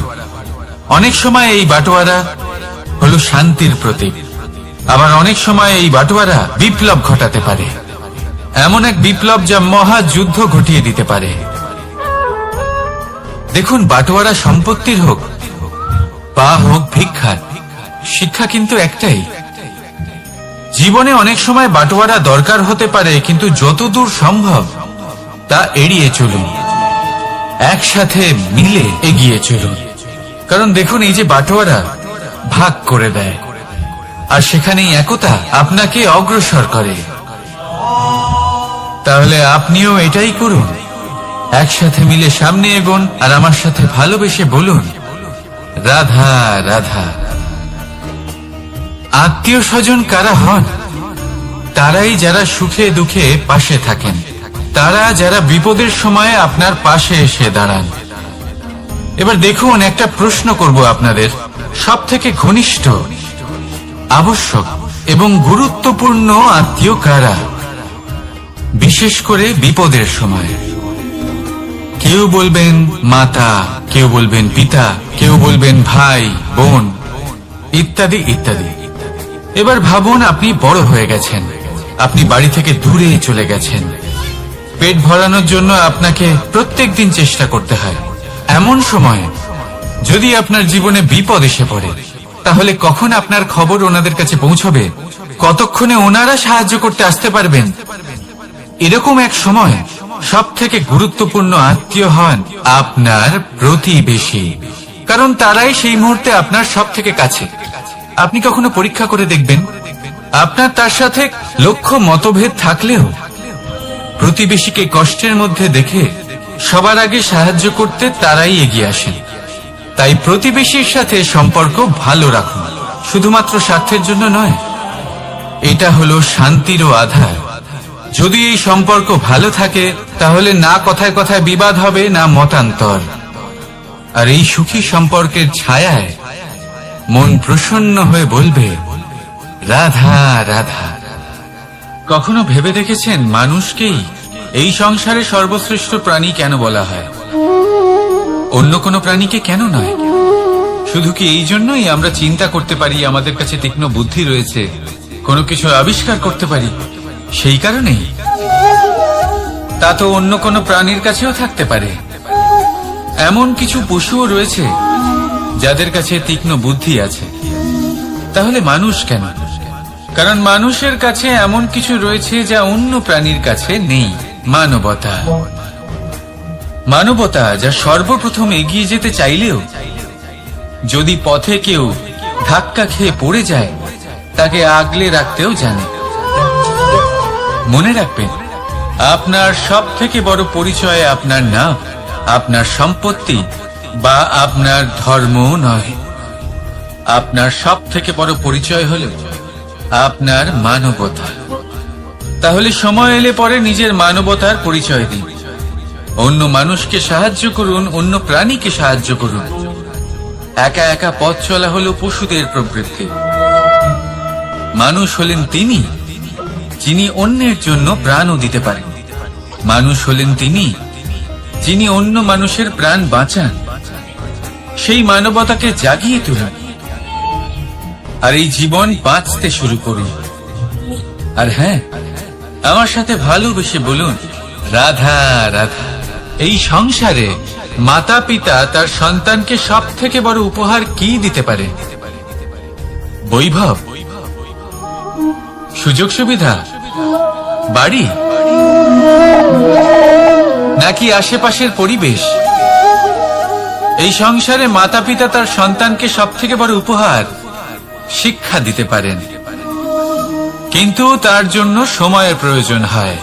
অনেক সময় এই বাটোয়ারা হলো শান্তির প্রতীক, আবার অনেক সময় এই বাটোয়ারা বিপ্লব ঘটাতে পারে, এমন এক বিপ্লব যা মহাযুদ্ধ ঘটিয়ে দিতে পারে। দেখুন, বাটোয়ারা সম্পত্তির হোক বা হোক ভিক্ষার, শিক্ষা কিন্তু একটাই। জীবনে অনেক সময় বাটোয়ারা দরকার হতে পারে, কিন্তু যতদূর সম্ভব তা এড়িয়ে চলুন। একসাথে মিলে এগিয়ে চলুন। কারণ দেখুন, এই যে বাটোয়ারা ভাগ করে দেয়, আর সেখানেই একতা আপনাকে অগ্রসর করে। তাহলে আপনিও এটাই করুন, একসাথে মিলে সামনে এগোন, আর আমার সাথে ভালোবেসে বলুন, রাধা রাধা। আত্মীয় স্বজন কারা হন? তারাই যারা সুখে দুঃখে পাশে থাকেন, তারা যারা বিপদের সময় আপনার পাশে এসে দাঁড়ান। এবার দেখুন, একটা প্রশ্ন করব আপনাদের, সব থেকে ঘনিষ্ঠ, আবশ্যক এবং গুরুত্বপূর্ণ আত্মীয় কারা, বিশেষ করে বিপদের সময়? কেউ বলবেন মাতা, কেউ বলবেন পিতা, কেউ বলবেন ভাই বোন, ইত্যাদি ইত্যাদি। এবার ভাবুন, আপনি বড় হয়ে গেছেন, আপনি বাড়ি থেকে দূরে চলে গেছেন, পেট ভরানোর জন্য আপনাকে প্রত্যেক দিন চেষ্টা করতে হয়। এমন সময় যদি আপনার জীবনে বিপদ এসে পড়ে, তাহলে কখন আপনার খবর ওনাদের কাছে পৌঁছবে? কতক্ষণে ওনারা সাহায্য করতে আসতে পারবেন? এরকম এক সময় সব থেকে গুরুত্বপূর্ণ আত্মীয় হন আপনার প্রতিবেশী, কারণ তারাই সেই মুহূর্তে আপনার সব থেকে কাছে। আপনি কখনো পরীক্ষা করে দেখবেন, আপনার তার সাথে লক্ষ্য মতভেদ থাকলেও প্রতিবেশীকে কষ্টের মধ্যে দেখে সবার আগে সাহায্য করতে তারাই এগিয়ে আসেন। তাই প্রতিবেশীর সাথে সম্পর্ক ভালো রাখুন, শুধুমাত্র স্বার্থের জন্য নয়। এটা হলো শান্তিরও আধার। যদি এই সম্পর্ক ভালো থাকে, তাহলে না কথায় কথায় বিবাদ হবে, না মতান্তর। আর এই সুখী সম্পর্কের ছায়ায় মন প্রসন্ন হয়ে বলবে, রাধা রাধা। কখনো ভেবে দেখেছেন, মানুষকেই এই সংসারে সর্বশ্রেষ্ঠ প্রাণী কেন বলা হয়? অন্য কোনো প্রাণীকে কেন নয়? শুধু কি এই জন্যই আমরা চিন্তা করতে পারি, আমাদের কাছে তীক্ষ্ণ বুদ্ধি রয়েছে, কোনো কিছু আবিষ্কার করতে পারি, সেই কারণেই? তা তো অন্য কোনো প্রাণীর কাছেও থাকতে পারে। এমন কিছু পশুও রয়েছে যাদের কাছে তীক্ষ্ণ বুদ্ধি আছে। তাহলে মানুষ কেন? কারণ মানুষের কাছে এমন কিছু রয়েছে যা অন্য প্রাণীর কাছে নেই, মানবতা। মানবতা যা সর্বপ্রথম এগিয়ে যেতে চাইলেও যদি পথে কেউ ধাক্কা খেয়ে পড়ে যায়, তাকে আগলে রাখতেও জানে। মনে রাখবেন, আপনার সব থেকে বড় পরিচয় আপনার নাম, আপনার সম্পত্তি বা আপনার ধর্ম নয়। আপনার সব থেকে বড় পরিচয় হল আপনার মানবতা। তাহলে সময় এলে পরে নিজের মানবতার পরিচয় দিন, অন্য মানুষকে সাহায্য করুন, অন্য প্রাণীকে সাহায্য করুন। একা একা পথ চলা হলো পশুদের প্রবৃত্তি। মানুষ হলেন তিনি যিনি অন্যের জন্য প্রাণও দিতে পারেন। মানুষ হলেন তিনি যিনি অন্য মানুষের প্রাণ বাঁচান। সেই মানবতাকে জাগিয়ে তুলুন, আর এই জীবন বাঁচতে শুরু করুন। আর হ্যাঁ, আমার সাথে ভালোবেসে বলুন, রাধা রাধা। এই সংসারে মাতা পিতা তার সন্তানকে সব থেকে বড় উপহার কি দিতে পারে? বৈভব, সুযোগ সুবিধা, বাড়ি, নাকি আশেপাশের পরিবেশ? এই সংসারে মাতা পিতা তার সন্তানকে সব থেকে বড় উপহার শিক্ষা দিতে পারেন, কিন্তু তার জন্য সময়ের প্রয়োজন হয়।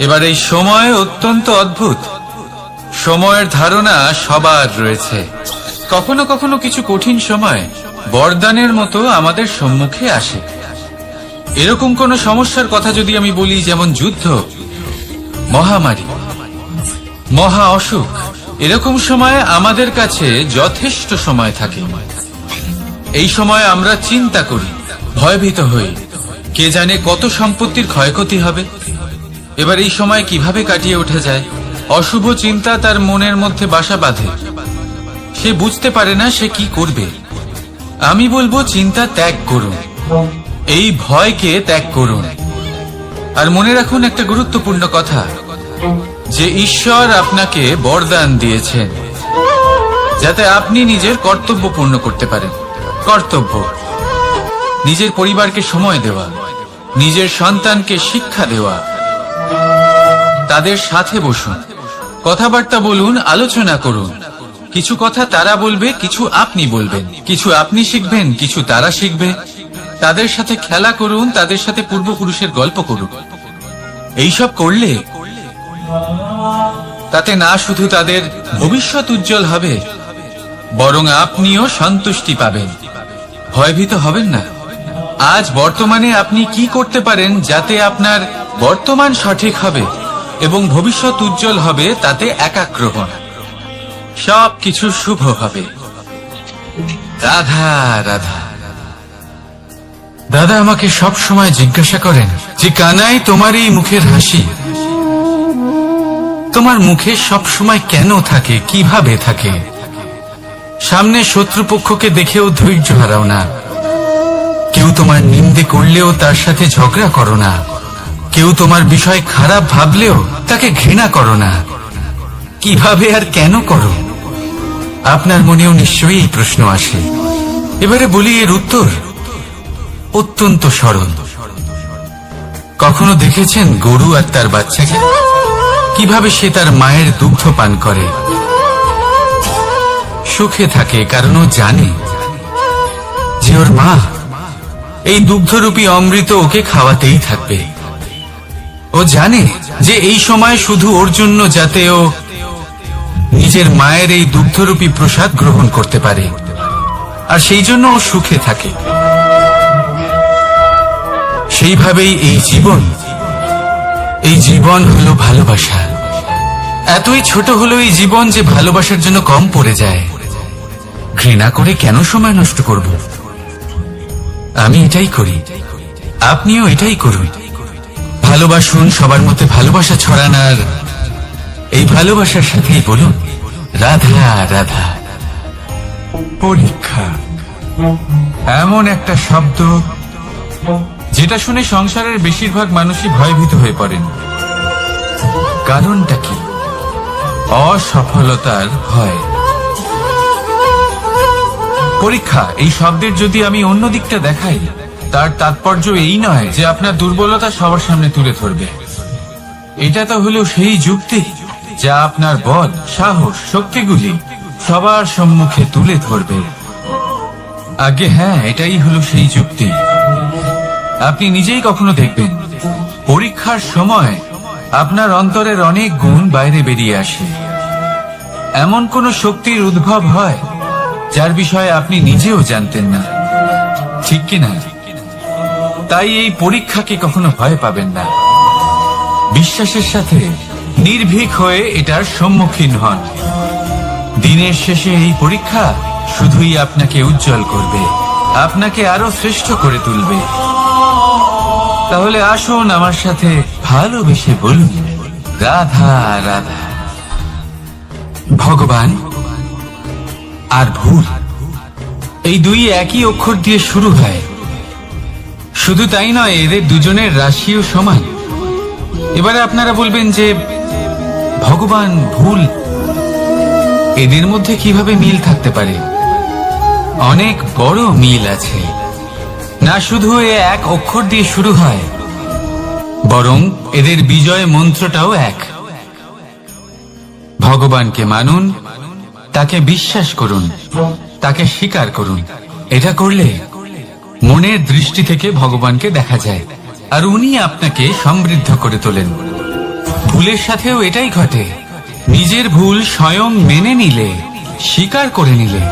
এবার এই সময় অত্যন্ত অদ্ভুত। সময়ের ধারণা সবার রয়েছে। কখনো কখনো কিছু কঠিন সময় বরদানের মতো আমাদের সম্মুখে আসে। এরকম কোন সমস্যার কথা যদি আমি বলি, যেমন যুদ্ধ, মহামারী, মহা অসুখ, এরকম সময় আমাদের কাছে যথেষ্ট সময় থাকে। এই সময় আমরা চিন্তা করি, ভয়ভীত হই, কে জানে কত সম্পত্তির ক্ষয়ক্ষতি হবে। এবার এই সময় কিভাবে কাটিয়ে ওঠা যায়? অশুভ চিন্তা তার মনের মধ্যে বাসা বাঁধে, সে বুঝতে পারে না সে কি করবে। আমি বলবো, চিন্তা ত্যাগ করুন, এই ভয়কে ত্যাগ করুন। আর মনে রাখুন একটা গুরুত্বপূর্ণ কথা, যে ঈশ্বর আপনাকে বরদান দিয়েছেন যাতে আপনি নিজের কর্তব্য পূর্ণ করতে পারেন। কর্তব্য, নিজের পরিবারকে সময় দেওয়া, নিজের সন্তানকে শিক্ষা দেওয়া, তাদের সাথে বসুন, কথাবার্তা বলুন, আলোচনা করুন। কিছু কথা তারা বলবে, কিছু আপনি বলবেন। কিছু আপনি শিখবেন, কিছু তারা শিখবে। তাদের সাথে খেলা করুন, তাদের সাথে পূর্বপুরুষের গল্প করুন। এইসব করলে তাতে না শুধু তাদের ভবিষ্যৎ উজ্জ্বল হবে, বরং আপনিও সন্তুষ্টি পাবেন। ভয়ভীত হবেন না। আজ বর্তমানে আপনি কি করতে পারেন যাতে আপনার বর্তমান সঠিক হবে এবং ভবিষ্যৎ উজ্জ্বল হবে, তাতে একাগ্র হন। সবকিছু শুভ হবে। রাধা রাধা। দাদা আমাকে সব সময় জিজ্ঞাসা করেন যে কানাই, তোমার এই মুখের হাসি, তোমার মুখে সব সময় কেন থাকে, কিভাবে থাকে? সামনে শত্রুপক্ষকে দেখেও ধৈর্য হারাও না। কেউ তোমার নিন্দে করলেও তার সাথে ঝগড়া করো না। কেউ তোমার বিষয় খারাপ ভাবলেও তাকে ঘৃণা করো না। কিভাবে আর কেন করো? আপনার মনেও নিশ্চয়ই এই প্রশ্ন আসে। এবারে বলি, এর উত্তর অত্যন্ত সরল। কখনো দেখেছেন গরু আর তার বাচ্চাকে কিভাবে সে তার মায়ের দুগ্ধ পান করে? সুখে থাকে, কারণ ও জানে যে ওর মা এই দুগ্ধরূপী অমৃত ওকে খাওয়াতেই থাকবে। ও জানে যে এই সময় শুধু ওর জন্য, যাতে ও নিজের মায়ের এই দুগ্ধরূপী প্রসাদ গ্রহণ করতে পারে, আর সেই জন্য ও সুখে থাকে। সেইভাবেই এই জীবন হলো ভালোবাসা। এতই ছোট হলো এই জীবন যে ভালোবাসার জন্য কম পড়ে যায়। ঘৃণা করে কেন সময় নষ্ট করব? আমি এটাই করি, আপনিও এটাই করুন। ভালোবাসুন, সবার মধ্যে ভালোবাসা ছড়ান, আর এই ভালোবাসার সাথেই বলুন রাধা রাধা। পরীক্ষা এমন একটা শব্দ যেটা শুনে সংসারের বেশিরভাগ মানুষই ভয়ভীত হয়ে পড়েন। কারণটা কি? অসফলতার ভয়। পরীক্ষা এই শব্দের যদি আমি অন্য দিকটা দেখাই, তার তাৎপর্য এই নয় যে আপনার দুর্বলতা সবার সামনে তুলে ধরবে। এটা তো হলো সেই যুক্তি যা আপনার বল, সাহস, শক্তিগুলি সবার সম্মুখে তুলে ধরবে। আগে হ্যাঁ, এটাই হলো সেই যুক্তি। আপনি নিজেই কখনো দেখবেন পরীক্ষার সময় আপনার অন্তরের অনেক গুণ বাইরে বেরিয়ে আসে। এমন কোন শক্তির উদ্ভব হয় যার বিষয়ে আপনি নিজেও জানতেন না, ঠিক কিনা? তাই এই পরীক্ষাকে কখনো ভয় পাবেন না। বিশ্বাসের সাথে নির্ভীক হয়ে এটার সম্মুখীন হন। দিনের শেষে এই পরীক্ষা শুধুই আপনাকে উজ্জ্বল করবে, আপনাকে আরো শ্রেষ্ঠ করে তুলবে। তাহলে আসুন আমার সাথে ভালোবেসে বলুন রাধা রাধা। ভগবান আর ভুল, এই দুই একই অক্ষর দিয়ে শুরু হয়। শুধু তাই নয়, এদের দুজনের রাশিও সমান। এবারে আপনারা বলবেন যে ভগবান, ভুল, এদের মধ্যে কিভাবে মিল থাকতে পারে? অনেক বড় মিল আছে। না শুধু এ এক অক্ষর দিয়ে শুরু হয়, বরং এদের বিজয় মন্ত্রটাও এক। ভগবানকে মানুন, তাকে বিশ্বাস করুন, তাকে স্বীকার করুন। এটা করলে মনের দৃষ্টি থেকে ভগবানকে দেখা যায়, আর উনি আপনাকে সমৃদ্ধ করে তোলেন। ভুলের সাথেও এটাই ঘটে। নিজের ভুল স্বয়ং মেনে নিলে, স্বীকার করে নিলে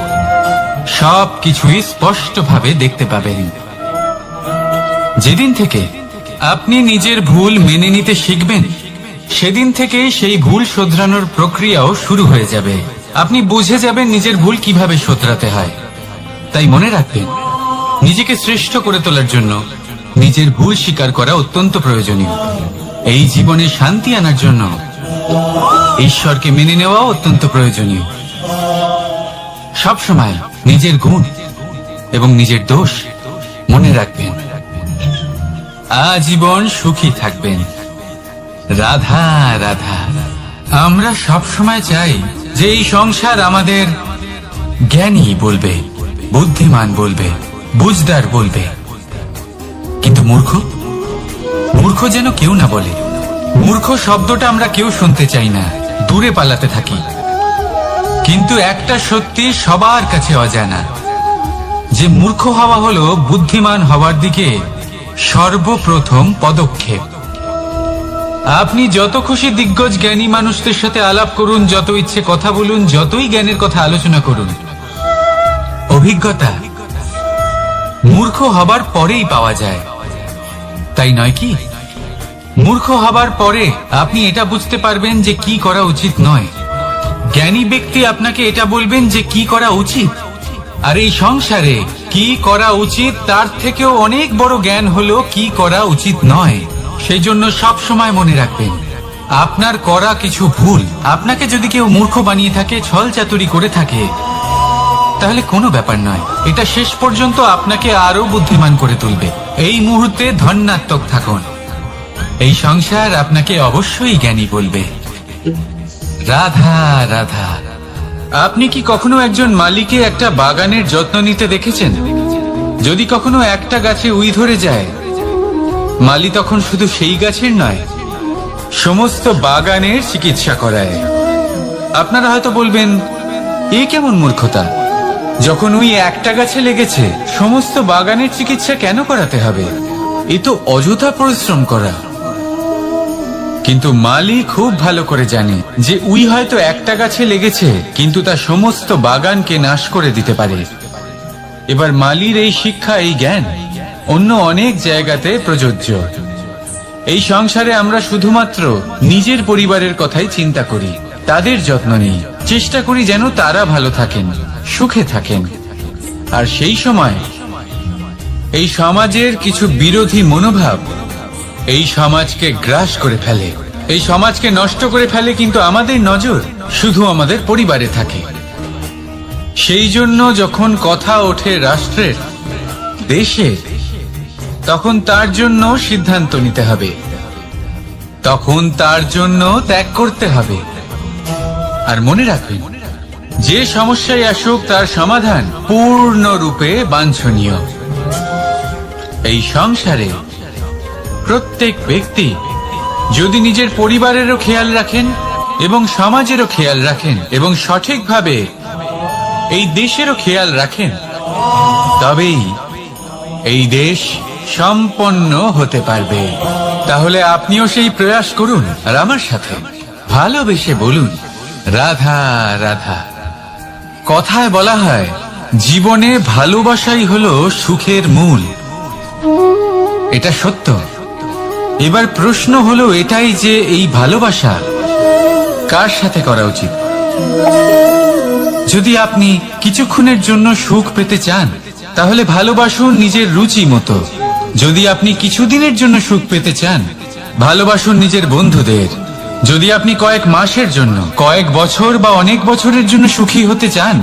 সব কিছুই স্পষ্টভাবে দেখতে পাবেন। যেদিন থেকে আপনি নিজের ভুল মেনে নিতে শিখবেন, সেদিন থেকে সেই ভুল শোধরানোর প্রক্রিয়াও শুরু হয়ে যাবে। আপনি বুঝে যাবেন নিজের ভুল কিভাবে শোধরাতে হয়। তাই মনে রাখবেন, নিজেকে শ্রেষ্ঠ করে তোলার জন্য নিজের ভুল স্বীকার করা অত্যন্ত প্রয়োজনীয়। এই জীবনে শান্তি আনার জন্য ঈশ্বরকে মেনে নেওয়া অত্যন্ত প্রয়োজনীয়। সবসময় নিজের গুণ এবং নিজের দোষ মনে রাখবেন। আজীবন সুখী থাকবেন। রাধা রাধা। আমরা সব সময় চাই যে এই সংসার আমাদের জ্ঞানী বলবে, বুদ্ধিমান বলবে, বুঝদার বলবে, কিন্তু মূর্খ, মূর্খ যেন কেউ না বলে। মূর্খ শব্দটা আমরা কেউ শুনতে চাই না। দূরে পালাতে থাকি। কিন্তু একটা সত্যি সবার কাছে অজানা, যে মূর্খ হওয়া হলো বুদ্ধিমান হওয়ার দিকে সর্বপ্রথম পদক্ষেপ। আপনি যত খুশি দিগ্গজ জ্ঞানী মানুষদের সাথে আলাপ করুন, যত ইচ্ছে কথা বলুন, যতই জ্ঞানের কথা আলোচনা করুন, অভিজ্ঞতা মূর্খ হবার পরেই পাওয়া যায়, তাই নয় কি? মূর্খ হবার পরে আপনি এটা বুঝতে পারবেন যে কি করা উচিত নয়। জ্ঞানী ব্যক্তি আপনাকে এটা বলবেন যে কি করা উচিত। আর এই সংসারে কি করা উচিত তার থেকেও অনেক বড় জ্ঞান হলো কি করা উচিত নয়। সেই জন্য সব সময় মনে রাখবেন, আপনার করা কিছু ভুল আপনাকে যদি কেউ মূর্খ বানিয়ে থাকে, ছল চাতুরি করে থাকে, তাহলে কোনো ব্যাপার নয়, এটা শেষ পর্যন্ত আপনাকে আরো বুদ্ধিমান করে তুলবে। এই মুহূর্তে ধন্যাত্মক থাকুন, এই সংসার আপনাকে অবশ্যই জ্ঞানী বলবে। রাধা রাধা। আপনি কি কখনো একজন মালিকে একটা বাগানের যত্ন নিতে দেখেছেন? যদি কখনো একটা গাছে উই ধরে যায়, মালি তখন শুধু সেই গাছের নয়, সমস্ত বাগানের চিকিৎসা করায়। আপনারা হয়তো বলবেন, এ কেমন মূর্খতা, যখন উই একটা গাছে লেগেছে সমস্ত বাগানের চিকিৎসা কেন করাতে হবে? এ তো অযথা পরিশ্রম করা। কিন্তু মালি খুব ভালো করে জানে যে উই হয়তো একটা গাছে লেগেছে, কিন্তু তা সমস্ত বাগানকে নাশ করে দিতে পারে। এবার মালির এই শিক্ষা, এই জ্ঞান অন্য অনেক জায়গাতে প্রযোজ্য। এই সংসারে আমরা শুধুমাত্র নিজের পরিবারের কথাই চিন্তা করি, তাদের যত্ন নিই, চেষ্টা করি যেন তারা ভালো থাকেন, সুখে থাকেন। আর সেই সময় এই সমাজের কিছু বিরোধী মনোভাব এই সমাজকে গ্রাস করে ফেলে, এই সমাজকে নষ্ট করে ফেলে, কিন্তু আমাদের নজর শুধু আমাদের পরিবারে থাকে। সেই জন্য যখন কথা ওঠে রাষ্ট্রের, দেশের, তখন তার জন্য সিদ্ধান্ত নিতে হবে, তখন তার জন্য ত্যাগ করতে হবে। আর মনে রাখবেন, যে সমস্যায় আসুক তার সমাধান পূর্ণরূপে বাঞ্ছনীয়। এই সংসারে প্রত্যেক ব্যক্তি যদি নিজের পরিবারেরও খেয়াল রাখেন এবং সমাজেরও খেয়াল রাখেন এবং সঠিকভাবে এই দেশেরও খেয়াল রাখেন, তবেই এই দেশ সম্পন্ন হতে পারবে। তাহলে আপনিও সেই প্রয়াস করুন আর আমার সাথে ভালোবেসে বলুন, রাধা রাধা। কথায় বলা হয়, জীবনে ভালোবাসাই হলো সুখের মূল। এটা সত্য। এবার প্রশ্ন হলো এটাই যে এই ভালোবাসা কার সাথে করা উচিত? যদি আপনি কিছুক্ষণের জন্য সুখ পেতে চান, তাহলে ভালোবাসুন নিজের রুচি মতো। যদি আপনি কিছুদিনের জন্য সুখ পেতে চান, ভালোবাসুন নিজের বন্ধুদের। যদি আপনি কয়েক মাসের জন্য, কয়েক বছর বা অনেক বছরের জন্য সুখী হতে চান,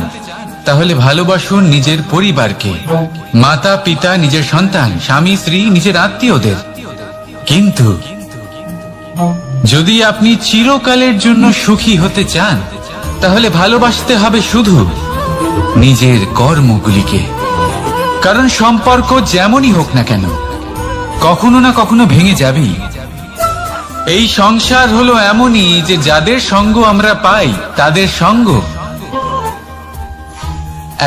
তাহলে ভালোবাসুন নিজের পরিবারকে, মাতা পিতা, নিজের সন্তান, স্বামী স্ত্রী, নিজের আত্মীয়দের। কিন্তু যদি আপনি চিরকালের জন্য সুখী হতে চান, তাহলে ভালোবাসতে হবে শুধু নিজের কর্মগুলিকে। কারণ সম্পর্ক যেমনই হোক না কেন, কখনো না কখনো ভেঙে যাবেই। এই সংসার হলো এমনই যে যাদের সঙ্গ আমরা পাই, তাদের সঙ্গ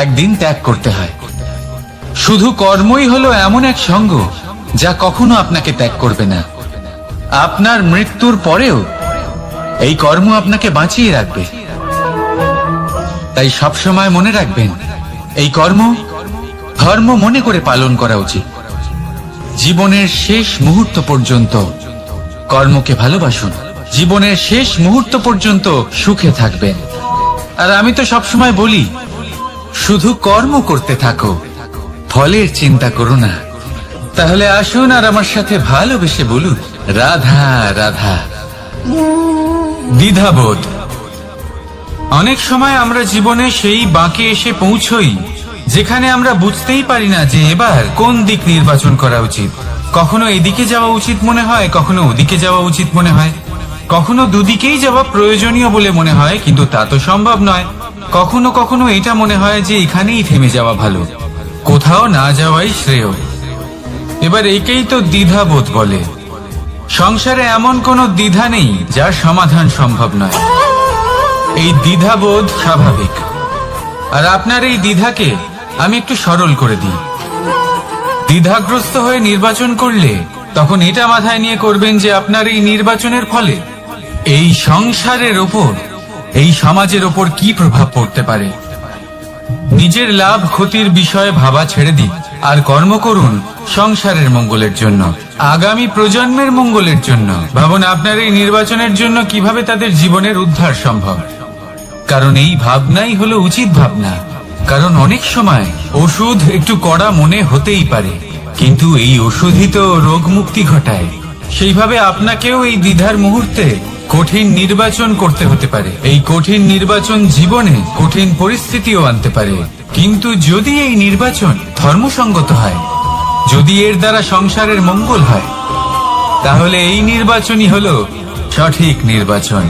একদিন ত্যাগ করতে হয়। শুধু কর্মই হলো এমন এক সঙ্গ যা কখনো আপনাকে ত্যাগ করবে না। আপনার মৃত্যুর পরেও এই কর্ম আপনাকে বাঁচিয়ে রাখবে। তাই সবসময় মনে রাখবেন, এই কর্ম ধর্ম মনে করে পালন করা উচিত। জীবনের শেষ মুহূর্ত পর্যন্ত কর্মকে ভালোবাসুন, জীবনের শেষ মুহূর্ত পর্যন্ত সুখে থাকবেন। আর আমি তো সবসময় বলি, শুধু কর্ম করতে থাকো, ফলের চিন্তা করো না। তাহলে আসুন আর আমার সাথে ভালোবেসে বলুন, রাধা রাধা। দ্বিধাবোধ। অনেক সময় আমরা জীবনে সেই বাঁকে এসে পৌঁছই যেখানে আমরা বুঝতেই পারি না যে এবার কোন দিক নির্বাচন করা উচিত। কখনো এদিকে যাওয়া উচিত মনে হয়, কখনো ওদিকে যাওয়া উচিত মনে হয়, কখনো দুদিকেই যাওয়া প্রয়োজনীয় বলে মনে হয়, কিন্তু তা তো সম্ভব নয়। কখনো কখনো এটা মনে হয় যে এখানেই থেমে যাওয়া ভালো, কোথাও না যাওয়াই শ্রেয়। এবার একেই তো দ্বিধাবোধ বলে। সংসারে এমন কোনো দ্বিধা নেই যার সমাধান সম্ভব নয়। এই দ্বিধাবোধ স্বাভাবিক, আর আপনার এই দ্বিধাকে আমি একটু সরল করে দিই। দ্বিধাগ্রস্ত হয়ে নির্বাচন করলে তখন এটা মাথায় নিয়ে করবেন যে আপনার এই নির্বাচনের ফলে এই সংসারের ওপর, এই সমাজের ওপর কি প্রভাব পড়তে পারে। নিজের লাভ ক্ষতির বিষয়ে ভাবা ছেড়ে দিন আর কর্ম করুন সংসারের মঙ্গলের জন্য, আগামী প্রজন্মের মঙ্গলের জন্য। ভাবুন আপনার এই নির্বাচনের জন্য কিভাবে তাদের জীবনের উদ্ধার সম্ভব। কারণ এই ভাবনাই হলো উচিত ভাবনা। কারণ অনেক সময় ওষুধ একটু কড়া মনে হতেই পারে, কিন্তু এই ওষুধই তো রোগ মুক্তি ঘটায়। সেইভাবে আপনাকেও এই দ্বিধার মুহূর্তে কঠিন নির্বাচন করতে হতে পারে। এই কঠিন নির্বাচন জীবনে কঠিন পরিস্থিতিও আনতে পারে, কিন্তু যদি এই নির্বাচন ধর্মসঙ্গত হয়, যদি এর দ্বারা সংসারের মঙ্গল হয়, তাহলে এই নির্বাচনই হলো সঠিক নির্বাচন।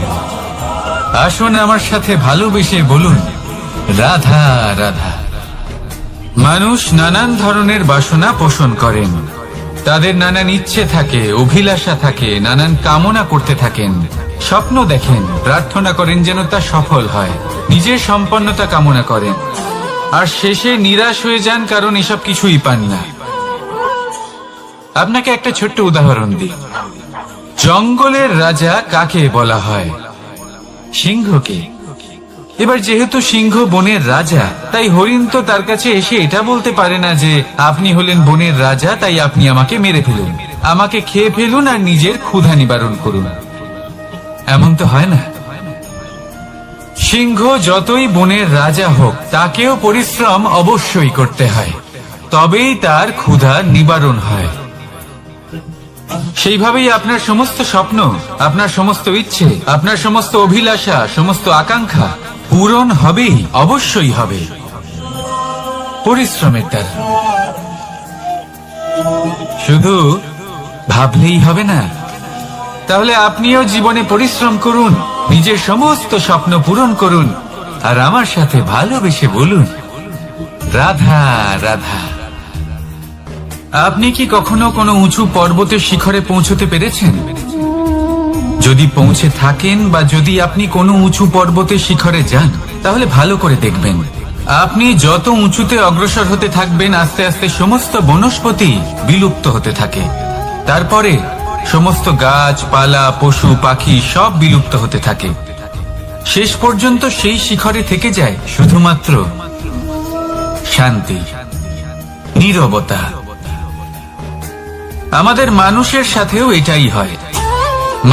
আসুন আমার সাথে ভালোবেসে বলুন, রাধা রাধা। মানুষ নানান ধরনের বাসনা পোষণ করেন, তাদের নানান ইচ্ছে থাকে, অভিলাষা থাকে, নানান কামনা করতে থাকেন, স্বপ্ন দেখেন, প্রার্থনা করেন যেন তা সফল হয়, নিজের সম্পন্নতা কামনা করেন, আর শেষে নিরাশ হয়ে যান কারণ এসব কিছুই পান না। আপনাকে একটা ছোট্ট উদাহরণ দিই। জঙ্গলের রাজা কাকে বলা হয়? সিংহকে। এবার যেহেতু সিংহ বনের রাজা, তাই হরিণ তো তার কাছে এসে এটা বলতে পারে না যে আপনি হলেন বনের রাজা, তাই আপনি আমাকে মেরে ফেলুন, আমাকে খেয়ে ফেলুন আর নিজের ক্ষুধা নিবারণ করুন। এমন তো হয় না। সিংহ যতই বনের রাজা হোক, তাকেও পরিশ্রম অবশ্যই করতে হয়, তবেই তার ক্ষুধা নিবারণ হয়। সেইভাবেই আপনার সমস্ত স্বপ্ন, আপনার সমস্ত ইচ্ছে, আপনার সমস্ত অভিলাষা, সমস্ত আকাঙ্ক্ষা পূরণ হবেই, অবশ্যই হবে, পরিশ্রমের দ্বারা। শুধু ভাবলেই হবে না। তাহলে আপনিও জীবনে পরিশ্রম করুন, নিজের সমস্ত স্বপ্ন পূরণ করুন, আর আমার সাথে ভালোবেসে বলুন, রাধা রাধা। আপনি কি কখনো কোনো উঁচু পর্বতের শিখরে পৌঁছতে পেরেছেন? যদি পৌঁছে থাকেন বা যদি আপনি কোনো উঁচু পর্বতের শিখরে যান, তাহলে ভালো করে দেখবেন, আপনি যত উঁচুতে অগ্রসর হতে থাকবেন, আস্তে আস্তে সমস্ত বনস্পতি বিলুপ্ত হতে থাকে। তারপরে সমস্ত গাছপালা, পশু পাখি সব বিলুপ্ত হতে থাকে। শেষ পর্যন্ত সেই শিখরে থেকে যায় শুধুমাত্র শান্তি, নীরবতা। আমাদের মানুষের সাথেও এটাই হয়।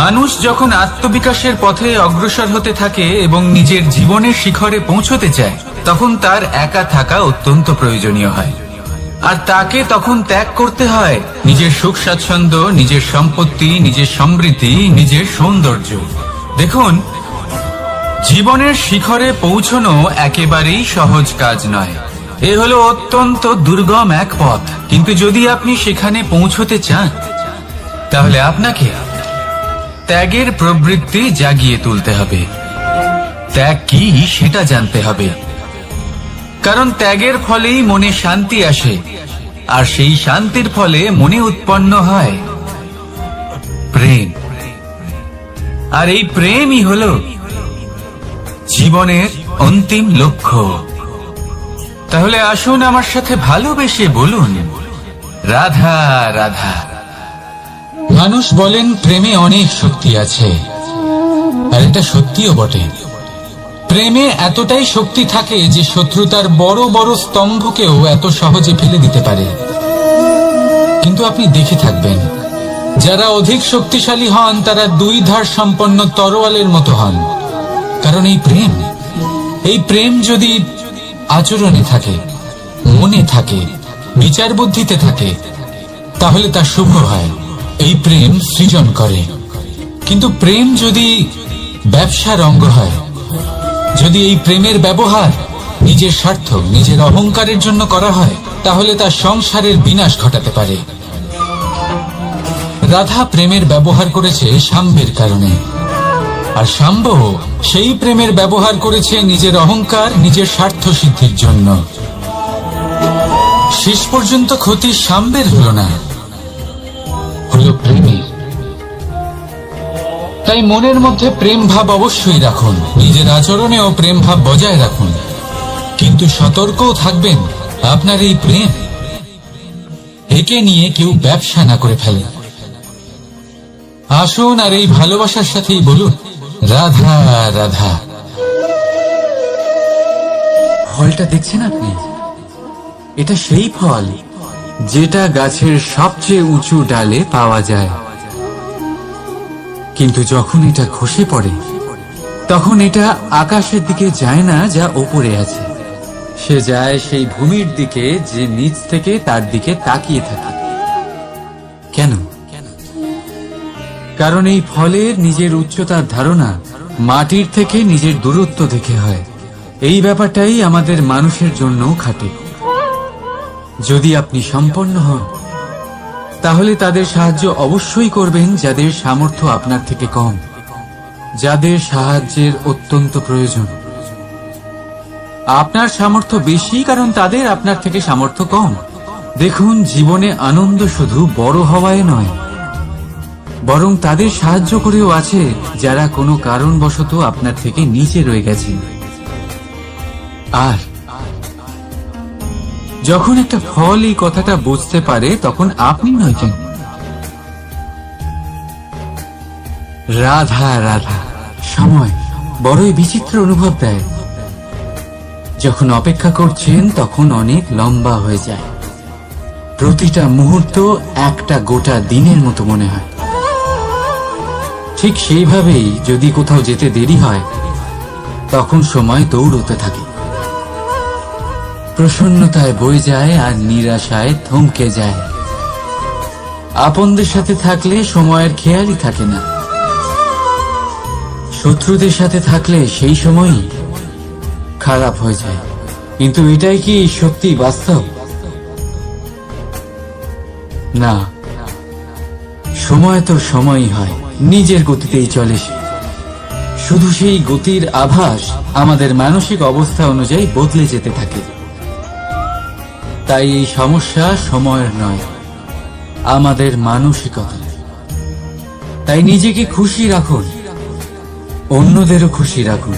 মানুষ যখন আত্মবিকাশের পথে অগ্রসর হতে থাকে এবং নিজের জীবনের শিখরে পৌঁছতে চায়, তখন তার একা থাকা অত্যন্ত প্রয়োজনীয় হয়, আর তাকে তখন ত্যাগ করতে হয় নিজের সুখ স্বাচ্ছন্দ্য, নিজের সম্পত্তি, নিজের সমৃদ্ধি, নিজের সৌন্দর্য। দেখুন, জীবনের শিখরে পৌঁছনো একেবারেই সহজ কাজ নয়। এ হলো অত্যন্ত দুর্গম এক পথ, কিন্তু যদি আপনি সেখানে পৌঁছতে চান, তাহলে আপনাকে ত্যাগের প্রবৃত্তি জাগিয়ে তুলতে হবে। ত্যাগ কি সেটা জানতে হবে, কারণ ত্যাগের ফলেই মনে শান্তি আসে, আর সেই শান্তির ফলে মনে উৎপন্ন হয় প্রেম। আর এই প্রেমই হলো জীবনের অন্তিম লক্ষ্য। তাহলে আসুন আমার সাথে ভালোবেসে বলুন, রাধা রাধা। মানুষ বলেন প্রেমে অনেক শক্তি আছে, আর এটা সত্যিও বটে। প্রেমে এতটাই শক্তি থাকে যে শত্রুতার বড় বড় স্তম্ভকেও এত সহজে ফেলে দিতে পারে। কিন্তু আপনি দেখে থাকবেন, যারা অধিক শক্তিশালী হন তারা দুই ধার সম্পন্ন তরোয়ালের মতো হন। কারণ এই প্রেম যদি আচরণে থাকে, মনে থাকে, বিচার বুদ্ধিতে থাকে, তাহলে তা শুভ হয়। এই প্রেম সৃজন করে। কিন্তু প্রেম যদি ব্যবসার অঙ্গ হয়, যদি এই প্রেমের ব্যবহার নিজের স্বার্থ, নিজের অহংকারের জন্য করা হয়, তাহলে তা সংসারের বিনাশ ঘটাতে পারে। রাধা প্রেমের ব্যবহার করেছে শাম্বের কারণে, আর শাম্ব সেই প্রেমের ব্যবহার করেছে নিজের অহংকার, নিজের স্বার্থ সিদ্ধির জন্য। শেষ পর্যন্ত ক্ষতি শাম্বের হলো না, হলো প্রেমের। তাই মনের মধ্যে প্রেম ভাব অবশ্যই রাখুন, নিজের আচরণেও প্রেম ভাব বজায় রাখুন, কিন্তু সতর্কও থাকবেন আপনার এই প্রেম একে নিয়ে কেউ ব্যবসা না করে ফেলে। আসুন আর এই ভালোবাসার সাথেই বলুন রাধা রাধা। ফলটা দেখছেন আপনি? এটা সেই ফল যেটা গাছের সবচেয়ে উঁচু ডালে পাওয়া যায়, কিন্তু যখন এটা খসে পড়ে তখন এটা আকাশের দিকে যায় না যা ওপরে আছে, সে যায় সেই ভূমির দিকে যে নিচ থেকে তার দিকে তাকিয়ে থাকে। কেন? কারণ এই ফলের নিজের উচ্চতার ধারণা মাটির থেকে নিজের দূরত্ব দেখে হয়। এই ব্যাপারটাই আমাদের মানুষের জন্যও খাটে। যদি আপনি সম্পন্ন হন তাহলে তাদের সাহায্য অবশ্যই করবেন যাদের সামর্থ্য আপনার থেকে কম, যাদের সাহায্যের অত্যন্ত প্রয়োজন। আপনার সামর্থ্য বেশি কারণ তাদের আপনার থেকে সামর্থ্য কম। দেখুন, জীবনে আনন্দ শুধু বড় হওয়ায় নয়, বরং তাদের সাহায্য করেও আছে যারা কোনো কারণবশত আপনার থেকে নিচে রয়ে গেছেন। আর যখন একটা ফল এই কথাটা বুঝতে পারে তখন আপনি নয় কেন, রাধা রাধা। সময় বড়ই বিচিত্র অনুভব দেয়। যখন অপেক্ষা করছেন তখন অনেক লম্বা হয়ে যায়। প্রতিটা মুহূর্ত একটা গোটা দিনের মতো মনে হয়। ঠিক সেইভাবেই যদি কোথাও যেতে দেরি হয় তখন সময় দৌড়তে থাকে, প্রসন্নতায় বয়ে যায় আর নিরাশায় থমকে যায়। আপনদের সাথে থাকলে সময়ের খেয়ালই থাকে না, শত্রুদের সাথে থাকলে সেই সময়ই খারাপ হয়ে যায়। কিন্তু এটাই কি সত্যি বাস্তব? না, সময় তো সময়ই হয়, নিজের গতিতেই চলে সে। শুধু সেই গতির আভাস আমাদের মানসিক অবস্থা অনুযায়ী বদলে যেতে থাকে। তাই এই সমস্যা সময়ের নয়, আমাদের মানসিকতা। তাই নিজেকে খুশি রাখুন, অন্যদেরও খুশি রাখুন।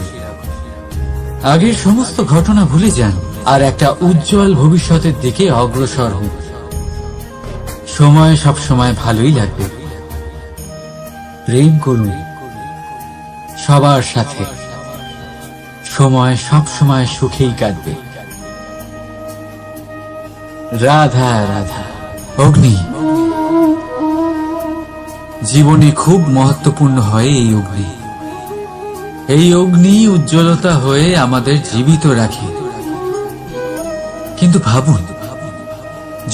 আগের সমস্ত ঘটনা ভুলে যান আর একটা উজ্জ্বল ভবিষ্যতের দিকে অগ্রসর হন। সময় সব সময় ভালোই লাগবে। প্রেম করুন সবার সাথে, সময় সব সময় সুখেই কাটবে। রাধা রাধা। অগ্নি জীবনে খুব মহত্বপূর্ণ হয়। এই অগ্নি উজ্জ্বলতা হয়ে আমাদের জীবিত রাখে। কিন্তু ভাবুন,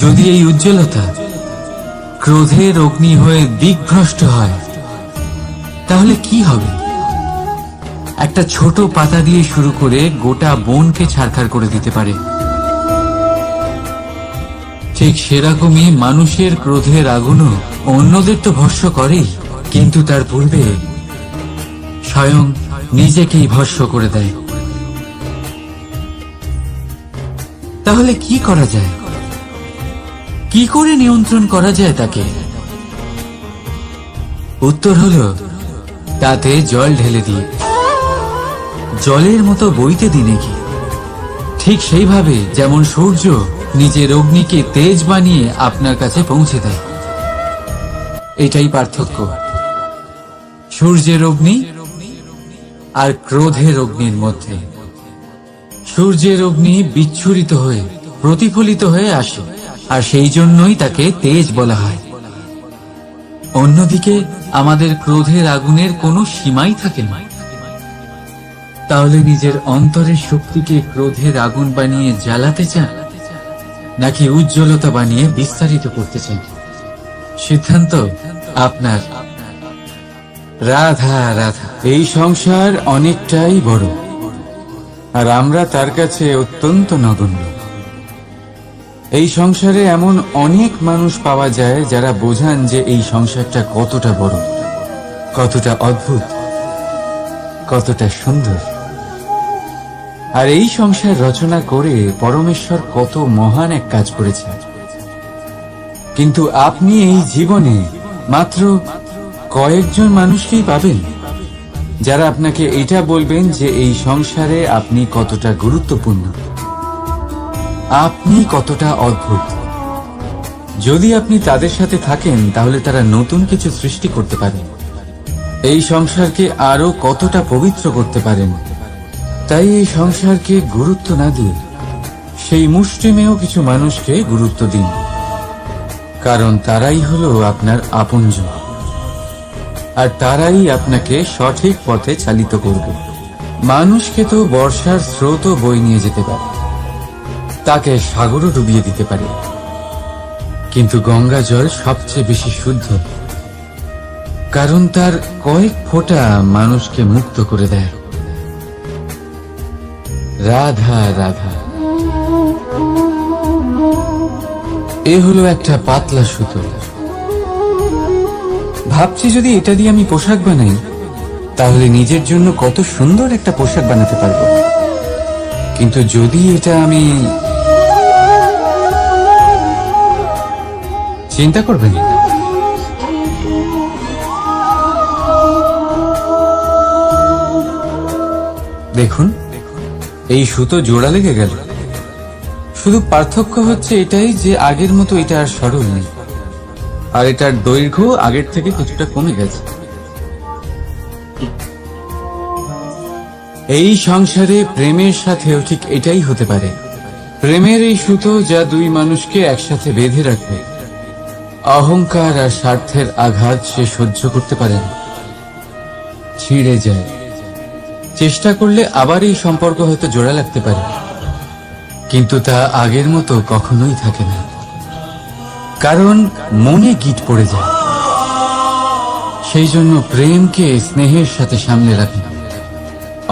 যদি এই উজ্জ্বলতা ক্রোধের অগ্নি হয়ে দিকভ্রষ্ট হয় তাহলে কি হবে? একটা ছোট পাতা দিয়ে শুরু করে গোটা বনকে ছারখার করে দিতে পারে। ঠিক সেরকমই মানুষের ক্রোধের আগুনও অন্যদের তো ভস্ম করেই, কিন্তু তার পূর্বে স্বয়ং নিজেকেই ভস্ম করে দেয়। তাহলে কি করা যায়? কি করে নিয়ন্ত্রণ করা যায় তাকে? উত্তর হলো তাতে জল ঢেলে দিয়ে, জলের মতো বইতে দিনে কি। ঠিক সেইভাবে যেমন সূর্য নিজের অগ্নিকে তেজ বানিয়ে আপনার কাছে পৌঁছে দেয়। এটাই পার্থক্য সূর্যের অগ্নি আর ক্রোধের অগ্নির মধ্যে। সূর্যের অগ্নি বিচ্ছুরিত হয়ে প্রতিফলিত হয়ে আসে, আর সেই জন্যই তাকে তেজ বলা হয়। অন্যদিকে আমাদের ক্রোধের আগুনের কোনো সীমাই থাকে না। তাহলে নিজের অন্তরের শক্তিকে ক্রোধের আগুন বানিয়ে জ্বালাতে চান, নাকি উজ্জ্বলতা বানিয়ে বিস্তারিত করতে চান? সিদ্ধান্ত আপনার। রাধা রাধা। এই সংসার অনেকটাই বড়, আর আমরা তার কাছে অত্যন্ত নগণ্য। এই সংসারে এমন অনেক মানুষ পাওয়া যায় যারা বোঝান যে এই সংসারটা কতটা বড়, কতটা অদ্ভুত, কতটা সুন্দর। আর এই সংসার রচনা করে পরমেশ্বর কত মহান এক কাজ করেছেন। কিন্তু আপনি এই জীবনে মাত্র কয়েকজন মানুষকেই পাবেন যারা আপনাকে এটা বলবেন যে এই সংসারে আপনি কতটা গুরুত্বপূর্ণ, আপনি কতটা অদ্ভুত। যদি আপনি তাদের সাথে থাকেন তাহলে তারা নতুন কিছু সৃষ্টি করতে পারেন, এই সংসারকে আরো কতটা পবিত্র করতে পারেন। তাই এই সংসারকে গুরুত্ব না দিয়ে সেই মুষ্টিমেয় কিছু মানুষকে গুরুত্ব দিন, কারণ তারাই হলো আপনার আপনজন, আর তারাই আপনাকে সঠিক পথে চালিত করবে। মানুষকে তো বর্ষার স্রোতও বয়ে নিয়ে যেতে পারে, তাকে সাগরও ডুবিয়ে দিতে পারে, কিন্তু গঙ্গা জল সবচেয়ে বেশি শুদ্ধ, কারণ তার কয়েক ফোঁটা মানুষকে মুক্ত করে দেয়। রাধা রাধা। এ হলো একটা পাতলা সুতো। ভাবছি যদি এটা দিয়ে আমি পোশাক বানাই তাহলে নিজের জন্য কত সুন্দর একটা পোশাক বানাতে পারবো, কিন্তু যদি এটা আমি চিন্তা করবেন দেখুন এই সুতো জোড়া লেগে গেল। শুধু পার্থক্য হচ্ছে এটাই যে আগের মতো এটা আর সরল নেই, আর এটার দৈর্ঘ্য আগের থেকে কিছুটা কমে গেছে। এই সংসারে প্রেমের সাথেও ঠিক এটাই হতে পারে। প্রেমের এই সুতো যা দুই মানুষকে একসাথে বেঁধে রাখবে। অহংকার আর স্বার্থের আঘাত সে সহ্য করতে পারে না, ছিঁড়ে যায়। চেষ্টা করলে আবার এই সম্পর্ক হয়তো জোড়া লাগতে পারে, কিন্তু তা আগের মতো কখনোই থাকে না, কারণ মনে গিট পড়ে যায়। সেই জন্য প্রেমকে স্নেহের সাথে সামলে রাখুন,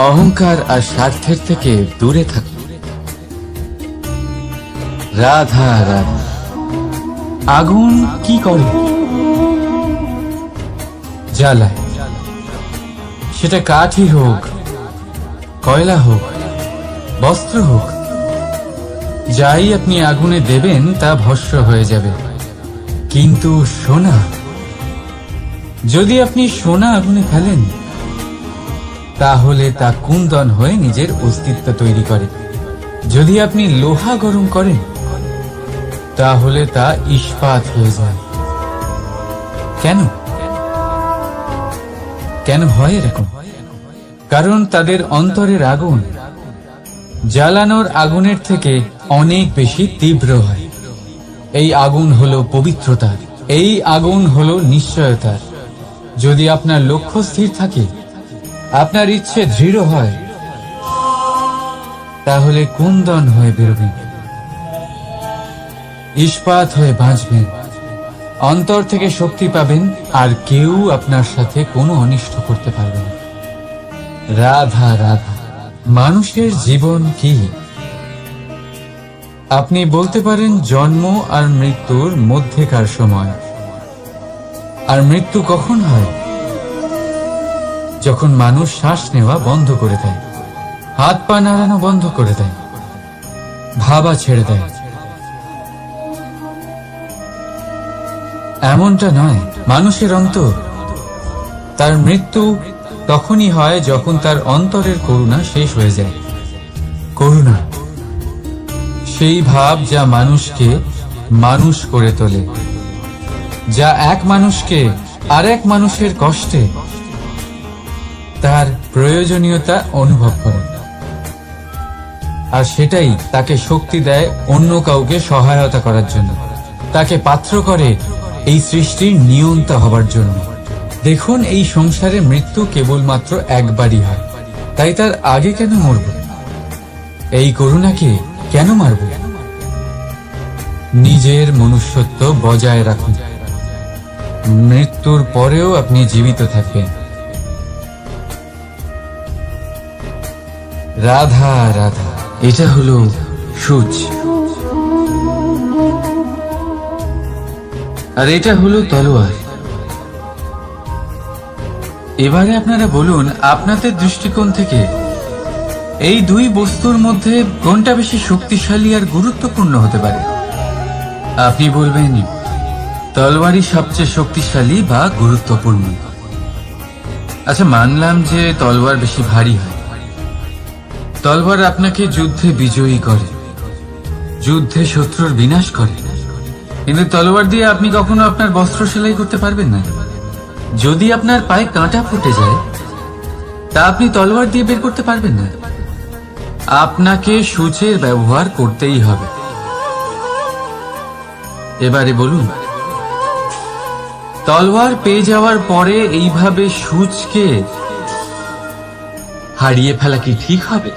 অহংকার আর স্বার্থের থেকে দূরে থাকুন। রাধা রাধা। আগুন কি করে? জ্বালায়, সেটা কাঠই হোক, কয়লা হোক, বস্ত্র হোক, যাই আপনি আগুনে দেবেন তা ভস্ম হয়ে যাবে। কিন্তু সোনা, যদি আপনি সোনা আগুনে ফেলেন তাহলে তা কুন্দন হয়ে নিজের অস্তিত্ব তৈরি করে। যদি আপনি লোহা গরম করেন তাহলে তা ইস্পাত হয়ে যায়। কেন কেন হয় এরকম? কারণ তাদের অন্তরের আগুন জ্বালানোর আগুনের থেকে অনেক বেশি তীব্র হয়। এই আগুন হলো পবিত্রতার, এই আগুন হলো নিশ্চয়তার। যদি আপনার লক্ষ্য স্থির থাকে, আপনার ইচ্ছে দৃঢ় হয়, তাহলে কুন্দন হয়ে বেরোবেন, ইস্পাত হয়ে বাঁচবেন, অন্তর থেকে শক্তি পাবেন, আর কেউ আপনার সাথে কোনো অনিষ্ট করতে পারবে না। রাধা রাধা। মানুষের জীবন কি? আপনি বলতে পারেন জন্ম আর মৃত্যুর মধ্যেকার সময়। আর মৃত্যু কখন হয়? যখন মানুষ শ্বাস নেওয়া বন্ধ করে দেয়, হাত পা নাড়ানো বন্ধ করে দেয়, ভাবা ছেড়ে দেয়। এমনটা নয়, মানুষের অন্তর। তার মৃত্যু তখনই হয় যখন তার অন্তরের করুণা শেষ হয়ে যায়। করুণা সেই ভাব যা মানুষকে মানুষ করে তোলে, যা এক মানুষকে আরেক মানুষের কষ্টে তার প্রয়োজনীয়তা অনুভব করে, আর সেটাই তাকে শক্তি দেয় অন্য কাউকে সহায়তা করার জন্য, তাকে পাত্র করে এই সৃষ্টির নিয়ন্তা হবার জন্য। দেখুন, এই সংসারে মৃত্যু কেবলমাত্র একবারই হয়, তাই তার আগে কেন মরব? এই করুণাকে কেন মারব? নিজের মনুষ্যত্ব বজায় রাখুন, মৃত্যুর পরেও আপনি জীবিত থাকবেন। রাধা রাধা। এটা হলো সূচ, আর এটা হলো তলোয়ার। এবারে আপনারা বলুন, আপনাদের দৃষ্টিকোণ থেকে এই দুই বস্তুর মধ্যে কোনটা বেশি শক্তিশালী আর গুরুত্বপূর্ণ হতে পারে? আপনি বলবেন তলোয়ারই সবচেয়ে শক্তিশালী বা গুরুত্বপূর্ণ। আচ্ছা, মানলাম যে তলোয়ার বেশি ভারী হয়। তলোয়ার আপনাকে যুদ্ধে বিজয়ী করে, যুদ্ধে শত্রুর বিনাশ করে, কিন্তু তলোয়ার দিয়ে আপনি কখনো আপনার বস্ত্র সেলাই করতে পারবেন না। যদি আপনার পায়ে কাঁটা ফুটে যায়, তা আপনি তলোয়ার দিয়ে বের করতে পারবেন না। আপনাকে সূচের ব্যবহার করতেই হবে। এবারে বলুন, তলোয়ার পেয়ে যাওয়ার পরে এইভাবে সূচকে হারিয়ে ফেলা কি ঠিক হবে?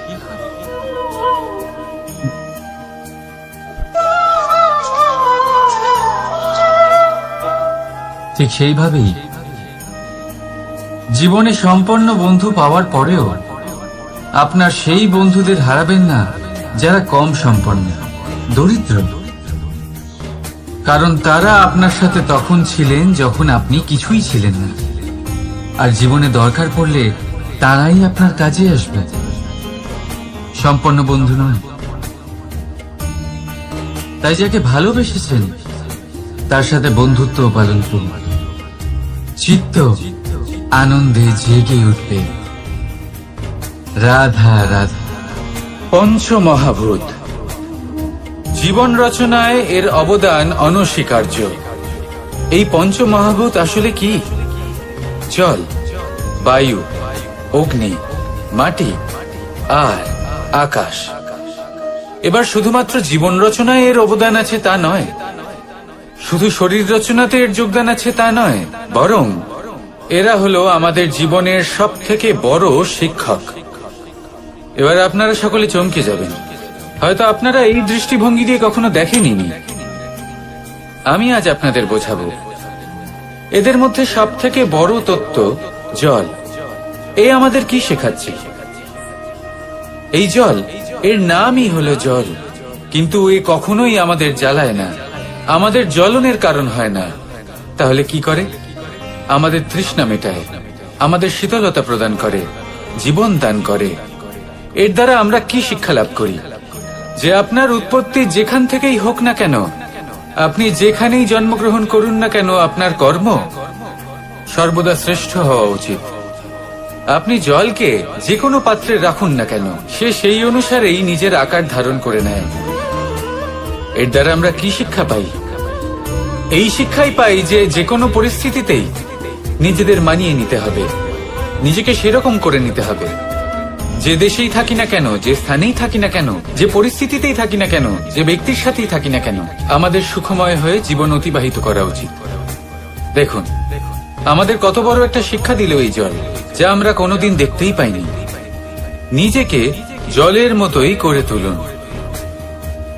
ঠিক সেইভাবেই জীবনে সম্পন্ন বন্ধু পাওয়ার পরেও আপনার সেই বন্ধুদের হারাবেন না যারা কম সম্পন্ন, দরিদ্র। কারণ তারা আপনার সাথে তখন ছিলেন যখন আপনি কিছুই ছিলেন না, আর জীবনে দরকার পড়লে তারাই আপনার কাজে আসবে, সম্পন্ন বন্ধু নয়। তাই যাকে ভালোবেসেছেন তার সাথে বন্ধুত্ব পালন করুন। চিত্ত আনন্দে জেগে উঠবে। রাধা রাধা। পঞ্চমহাভূত জীবন রচনায় এর অবদান অনস্বীকার্য। এই পঞ্চমহাভূত আসলে কি? জল, বায়ু, অগ্নি, মাটি আর আকাশ। এবার শুধুমাত্র জীবন রচনায় এর অবদান আছে তা নয়, শুধু শরীর রচনাতে এর যোগদান আছে তা নয়, বরং এরা হলো আমাদের জীবনের সবথেকে বড় শিক্ষক। এবার আপনারা সকলে চমকে যাবেন, হয়তো আপনারা এই দৃষ্টিভঙ্গি দিয়ে কখনো দেখেননি। আমি আজ আপনাদের বোঝাবো। এদের মধ্যে সবথেকে বড় তত্ত্ব জল। এ আমাদের কি শেখাচ্ছে? এই জল, এর নামই হলো জল, কিন্তু এ কখনোই আমাদের জ্বালায় না, আমাদের জ্বলনের কারণ হয় না। তাহলে কি করে? আমাদের তৃষ্ণা মেটায়, আমাদের শীতলতা প্রদান করে, জীবন দান করে। এর দ্বারা আমরা কি শিক্ষা লাভ করি? যে আপনার উৎপত্তি যেখান থেকেই হোক না কেন, আপনি যেখানেই জন্মগ্রহণ করুন না কেন, আপনার কর্ম সর্বদা শ্রেষ্ঠ হওয়া উচিত। আপনি জলকে যে কোনো পাত্রে রাখুন না কেন, সে সেই অনুসারেই নিজের আকার ধারণ করে নেয়। এর দ্বারা আমরা কি শিক্ষা পাই? এই শিক্ষাই পাই যে যে কোনো পরিস্থিতিতেই নিজেদের মানিয়ে নিতে হবে, নিজেকে সেরকম করে নিতে হবে। যে দেশেই থাকি না কেন, যে স্থানেই থাকি না কেন, যে পরিস্থিতিতেই থাকি না কেন, যে ব্যক্তির সাথেই থাকি না কেন, আমাদের সুখময় হয়ে জীবন অতিবাহিত করা উচিত। দেখুন, আমাদের কত বড় একটা শিক্ষা দিল এই জল, যা আমরা কোনোদিন দেখতেই পাইনি। নিজেকে জলের মতোই করে তুলুন।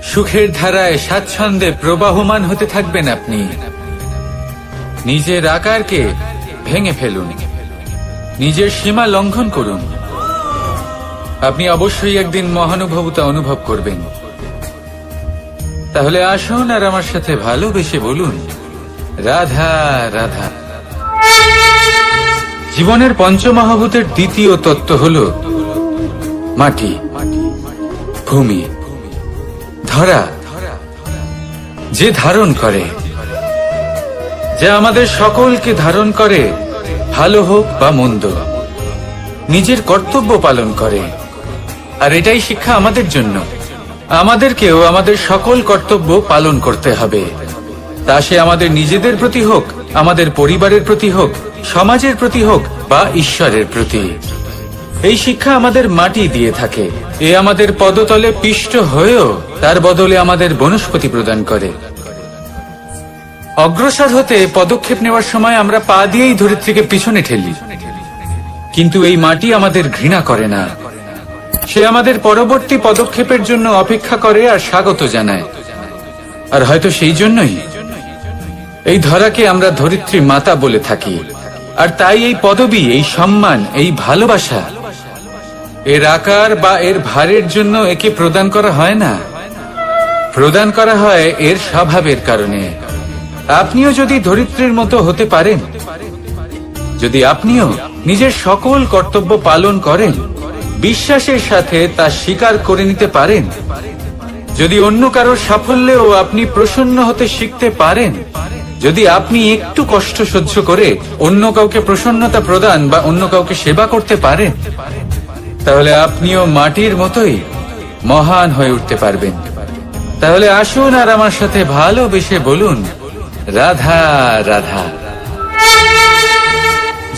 সুখের ধারায় স্বাচ্ছন্দ্যে প্রবাহমান হতে থাকবেন আপনি। নিজের আকারকে ভেঙে ফেলুন, নিজের সীমা লঙ্ঘন করুন। আপনি অবশ্যই একদিন মহানুভবতা অনুভব করবেন। তাহলে আসুন আর আমার সাথে ভালোবেসে বলুন, রাধা রাধা। জীবনের পঞ্চমহাভূতের দ্বিতীয় তত্ত্ব হল মাটি, ভূমি, ধরা, যে ধারণ করে, যা আমাদের সকলকে ধারণ করে, ভালো হোক বা মন্দ, নিজের কর্তব্য পালন করে। আর এটাই শিক্ষা আমাদের জন্য। আমাদেরকেও আমাদের সকল কর্তব্য পালন করতে হবে, তা সে আমাদের নিজেদের প্রতি হোক, আমাদের পরিবারের প্রতি হোক, সমাজের প্রতি হোক বা ঈশ্বরের প্রতি। এই শিক্ষা আমাদের মাটি দিয়ে থাকে। এ আমাদের পদতলে পিষ্ট হয়েও তার বদলে আমাদের বনস্পতি প্রদান করে। অগ্রসর হতে পদক্ষেপ নেওয়ার সময় আমরা পা দিয়েই ধরিত্রীকে পিছনে ঠেলি, কিন্তু এই মাটি আমাদের ঘৃণা করে না। সে আমাদের পরবর্তী পদক্ষেপের জন্য অপেক্ষা করে আর স্বাগত জানায়। আর হয়তো সেই জন্যই এই ধরাকে আমরা ধরিত্রী মাতা বলে থাকি। আর তাই এই পদবি, এই সম্মান, এই ভালোবাসা এর আকার বা এর ভারের জন্য একে প্রদান করা হয় না, প্রদান করা হয় এর স্বভাবের কারণে। আপনিও যদি ধরিত্রীর মতো হতে পারেন, যদি আপনিও নিজের সকল কর্তব্য পালন করেন, বিশ্বাসের সাথে তা স্বীকার করে নিতে পারেন, যদি অন্য কারোর সাফল্যেও আপনি প্রসন্ন হতে শিখতে পারেন, যদি আপনি একটু কষ্ট সহ্য করে অন্য কাউকে প্রসন্নতা প্রদান বা অন্য কাউকে সেবা করতে পারেন, তাহলে আপনিও মাটির মতোই মহান হয়ে উঠতে পারবেন। তাহলে আসুন আর আমার সাথে ভালোবেসে বলুন, রাধা রাধা।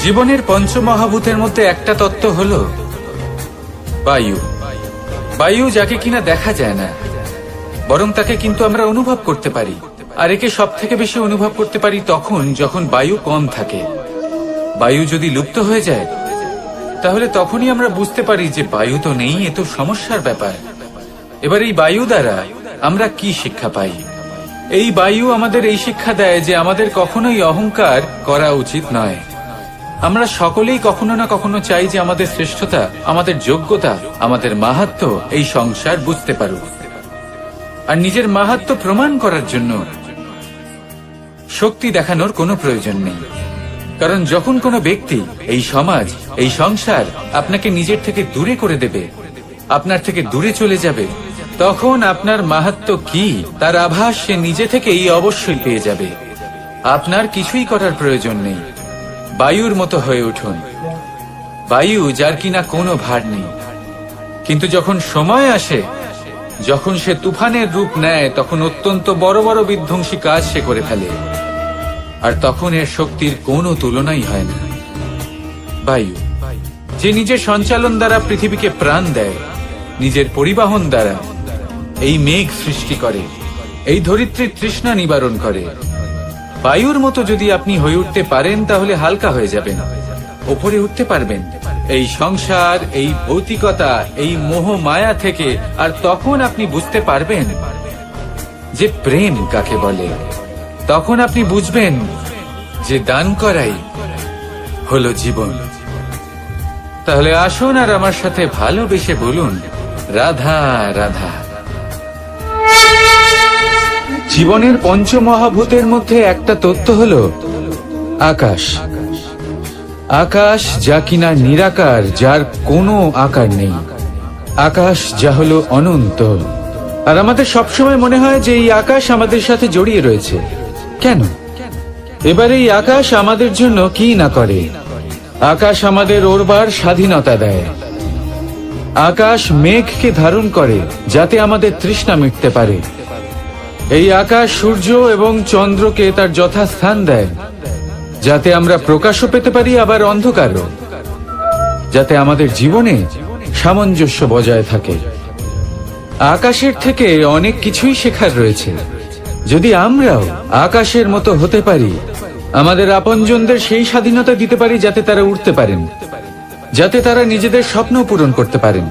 জীবনের পঞ্চমহাভূতের মধ্যে একটা তত্ত্ব হলো বায়ু। বায়ু যাকে কিনা দেখা যায় না, বরং তাকে কিন্তু আমরা অনুভব করতে পারি। আর একে সব থেকে বেশি অনুভব করতে পারি তখন যখন বায়ু কম থাকে। বায়ু যদি লুপ্ত হয়ে যায়, তাহলে তখনই আমরা বুঝতে পারি যে বায়ু তো নেই, এ তো সমস্যার ব্যাপার। এবার এই বায়ু দ্বারা আমরা কি শিক্ষা পাই? এই বায়ু আমাদের এই শিক্ষা দেয় যে আমাদের কখনোই অহংকার করা উচিত নয়। আমরা সকলেই কখনো না কখনো চাই যে আমাদের শ্রেষ্ঠতা, আমাদের যোগ্যতা, আমাদের মাহাত্ম্য এই সংসার বুঝতে পারুক। আর নিজের মাহাত্ম্য প্রমাণ করার জন্য শক্তি দেখানোর কোনো প্রয়োজন নেই। কারণ যখন কোনো ব্যক্তি, এই সমাজ, এই সংসার আপনাকে নিজের থেকে দূরে করে দেবে, আপনার থেকে দূরে চলে যাবে, তখন আপনার মাহাত্ম্য কি তার আভাস সে নিজে থেকেই অবশ্যই পেয়ে যাবে। আপনার কিছুই করার প্রয়োজন নেই। বায়ুর মতো হয়ে উঠুন, বায়ু যার কিনা কোনো ভার নেই। কিন্তু যখন সময় আসে, যখন সে তুফানের রূপ নেয়, তখন অত্যন্ত বড় বড় বিধ্বংসী কাজ সে করে ফেলে। আর তখন এর শক্তির কোনো তুলনাই হয় না। বায়ু যে নিজের সঞ্চালন দ্বারা পৃথিবীকে প্রাণ দেয়, নিজের পরিবহন দ্বারা এই মেঘ সৃষ্টি করে, এই ধরিত্রীর তৃষ্ণা নিবারণ করে। বায়ুর মতো যদি আপনি হয়ে উঠতে পারেন, তাহলে হালকা হয়ে যাবেন, ওপরে উঠতে পারবেন এই সংসার, এই ভৌতিকতা, এই মোহ মায়া থেকে। আর তখন আপনি বুঝতে পারবেন যে প্রেম কাকে বলে। তখন আপনি বুঝবেন যে দান করাই হলো জীবন। তাহলে আসুন আর আমার সাথে ভালোবেসে বলুন, রাধা রাধা। জীবনের পঞ্চমহাভূতের মধ্যে একটা তত্ত্ব হলো আকাশ। আকাশ যা কিনা নিরাকার, যার কোনো আকার নেই। আকাশ যা হলো অনন্ত। আর আমাদের সবসময় মনে হয় যে এই আকাশ আমাদের সাথে জড়িয়ে রয়েছে। কেন? এবার এই আকাশ আমাদের জন্য কি না করে। আকাশ আমাদের ওড়বার স্বাধীনতা দেয়। আকাশ মেঘকে ধারণ করে যাতে আমাদের তৃষ্ণা মিটতে পারে। এই আকাশ সূর্য এবং চন্দ্রকে তার যথাস্থান দেয়, যাতে আমরা প্রকাশও পেতে পারি, আবার অন্ধকারও, যাতে আমাদের জীবনে সামঞ্জস্য বজায় থাকে। আকাশের থেকে অনেক কিছুই শেখার রয়েছে। যদি আমরাও আকাশের মতো হতে পারি, আমাদের আপনজনদের সেই স্বাধীনতা দিতে পারি যাতে তারা উঠতে পারেন, যাতে তারা নিজেদের স্বপ্ন পূরণ করতে পারেন,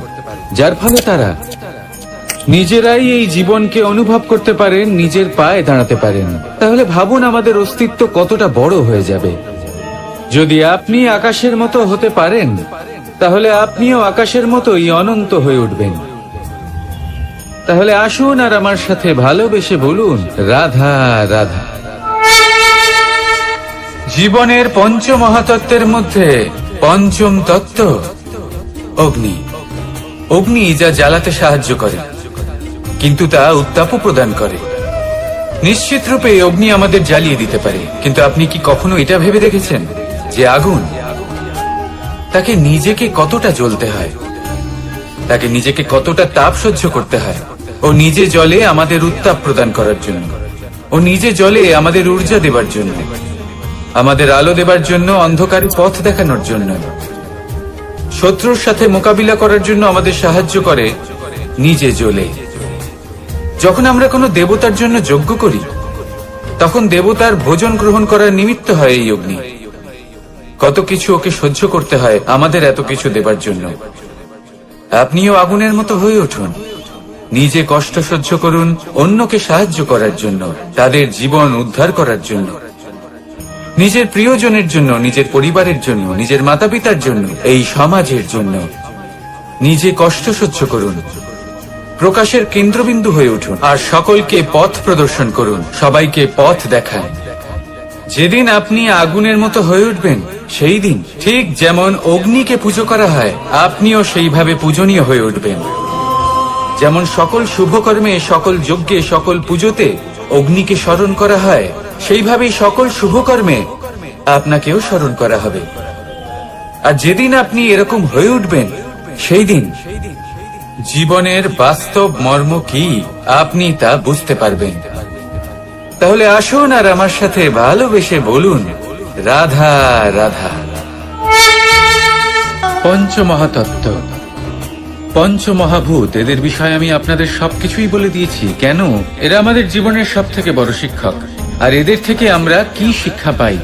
যার ফলে তারা নিজেরাই এই জীবনকে অনুভব করতে পারেন, নিজের পায়ে দাঁড়াতে পারেন, তাহলে ভাবুন আমাদের অস্তিত্ব কতটা বড় হয়ে যাবে। যদি আপনি আকাশের মতো হতে পারেন, তাহলে আপনিও আকাশের মতোই অনন্ত হয়ে উঠবেন। তাহলে আসুন আর আমার সাথে ভালোবেসে বলুন, রাধা রাধা। জীবনের পঞ্চমহাতত্ত্বের মধ্যে পঞ্চম তত্ত্ব অগ্নি। অগ্নি যা জ্বালাতে সাহায্য করে, কিন্তু তা উত্তাপও প্রদান করে। নিশ্চিত রূপে অগ্নি আমাদের জ্বালিয়ে দিতে পারে, কিন্তু আপনি কি কখনো এটা ভেবে দেখেছেন যে আগুন, তাকে নিজেকে কতটা জ্বলতে হয়, তাকে নিজেকে কতটা তাপ সহ্য করতে হয়। ও নিজে জ্বলে আমাদের উত্তাপ প্রদান করার জন্য, ও নিজে জ্বলে আমাদের ঊর্জা দেবার জন্য, আমাদের আলো দেবার জন্য, অন্ধকারে পথ দেখানোর জন্য, শত্রুর সাথে মোকাবিলা করার জন্য আমাদের সাহায্য করে, নিজে জ্বলে। যখন আমরা কোনো দেবতার জন্য যজ্ঞ করি, তখন দেবতার ভোজন গ্রহণ করার নিমিত্ত হয় এই অগ্নি। কত কিছু ওকে সহ্য করতে হয় আমাদের এত কিছু দেবার জন্য। আপনিও আগুনের মতো হয়ে উঠুন, নিজে কষ্ট সহ্য করুন অন্যকে সাহায্য করার জন্য, তাদের জীবন উদ্ধার করার জন্য, নিজের প্রিয়জনের জন্য, নিজের পরিবারের জন্য, নিজের মাতা পিতার জন্য, এই সমাজের জন্য। নিজে কষ্ট সহ্য করুন, প্রকাশের কেন্দ্রবিন্দু হয়ে উঠুন, আর সকলকে পথ প্রদর্শন করুন, সবাইকে পথ দেখান। যেদিন আপনি আগুনের মতো হয়ে উঠবেন, সেই দিন ঠিক যেমন অগ্নিকে পুজো করা হয়, আপনিও সেইভাবে পূজনীয় হয়ে উঠবেন। যেমন সকল শুভকর্মে, সকল যজ্ঞে, সকল পুজোতে অগ্নিকে স্মরণ করা হয়, সেইভাবেই সকল শুভকর্মে আপনাকেও স্মরণ করা হবে। আর যেদিন আপনি এরকম হয়ে উঠবেন, সেই দিন জীবনের বাস্তব মর্ম কি আপনি তা বুঝতে পারবেন। তাহলে আসুন আর আমার সাথে ভালোবেসে বলুন, রাধা রাধা। পঞ্চমহাতত্ত্ব, পঞ্চমহাভূত, এদের বিষয়ে আমি আপনাদের সবকিছুই বলে দিয়েছি। কেন? এরা আমাদের জীবনের সব থেকে বড় শিক্ষক। আর এদের থেকে আমরা কি শিক্ষা পাই?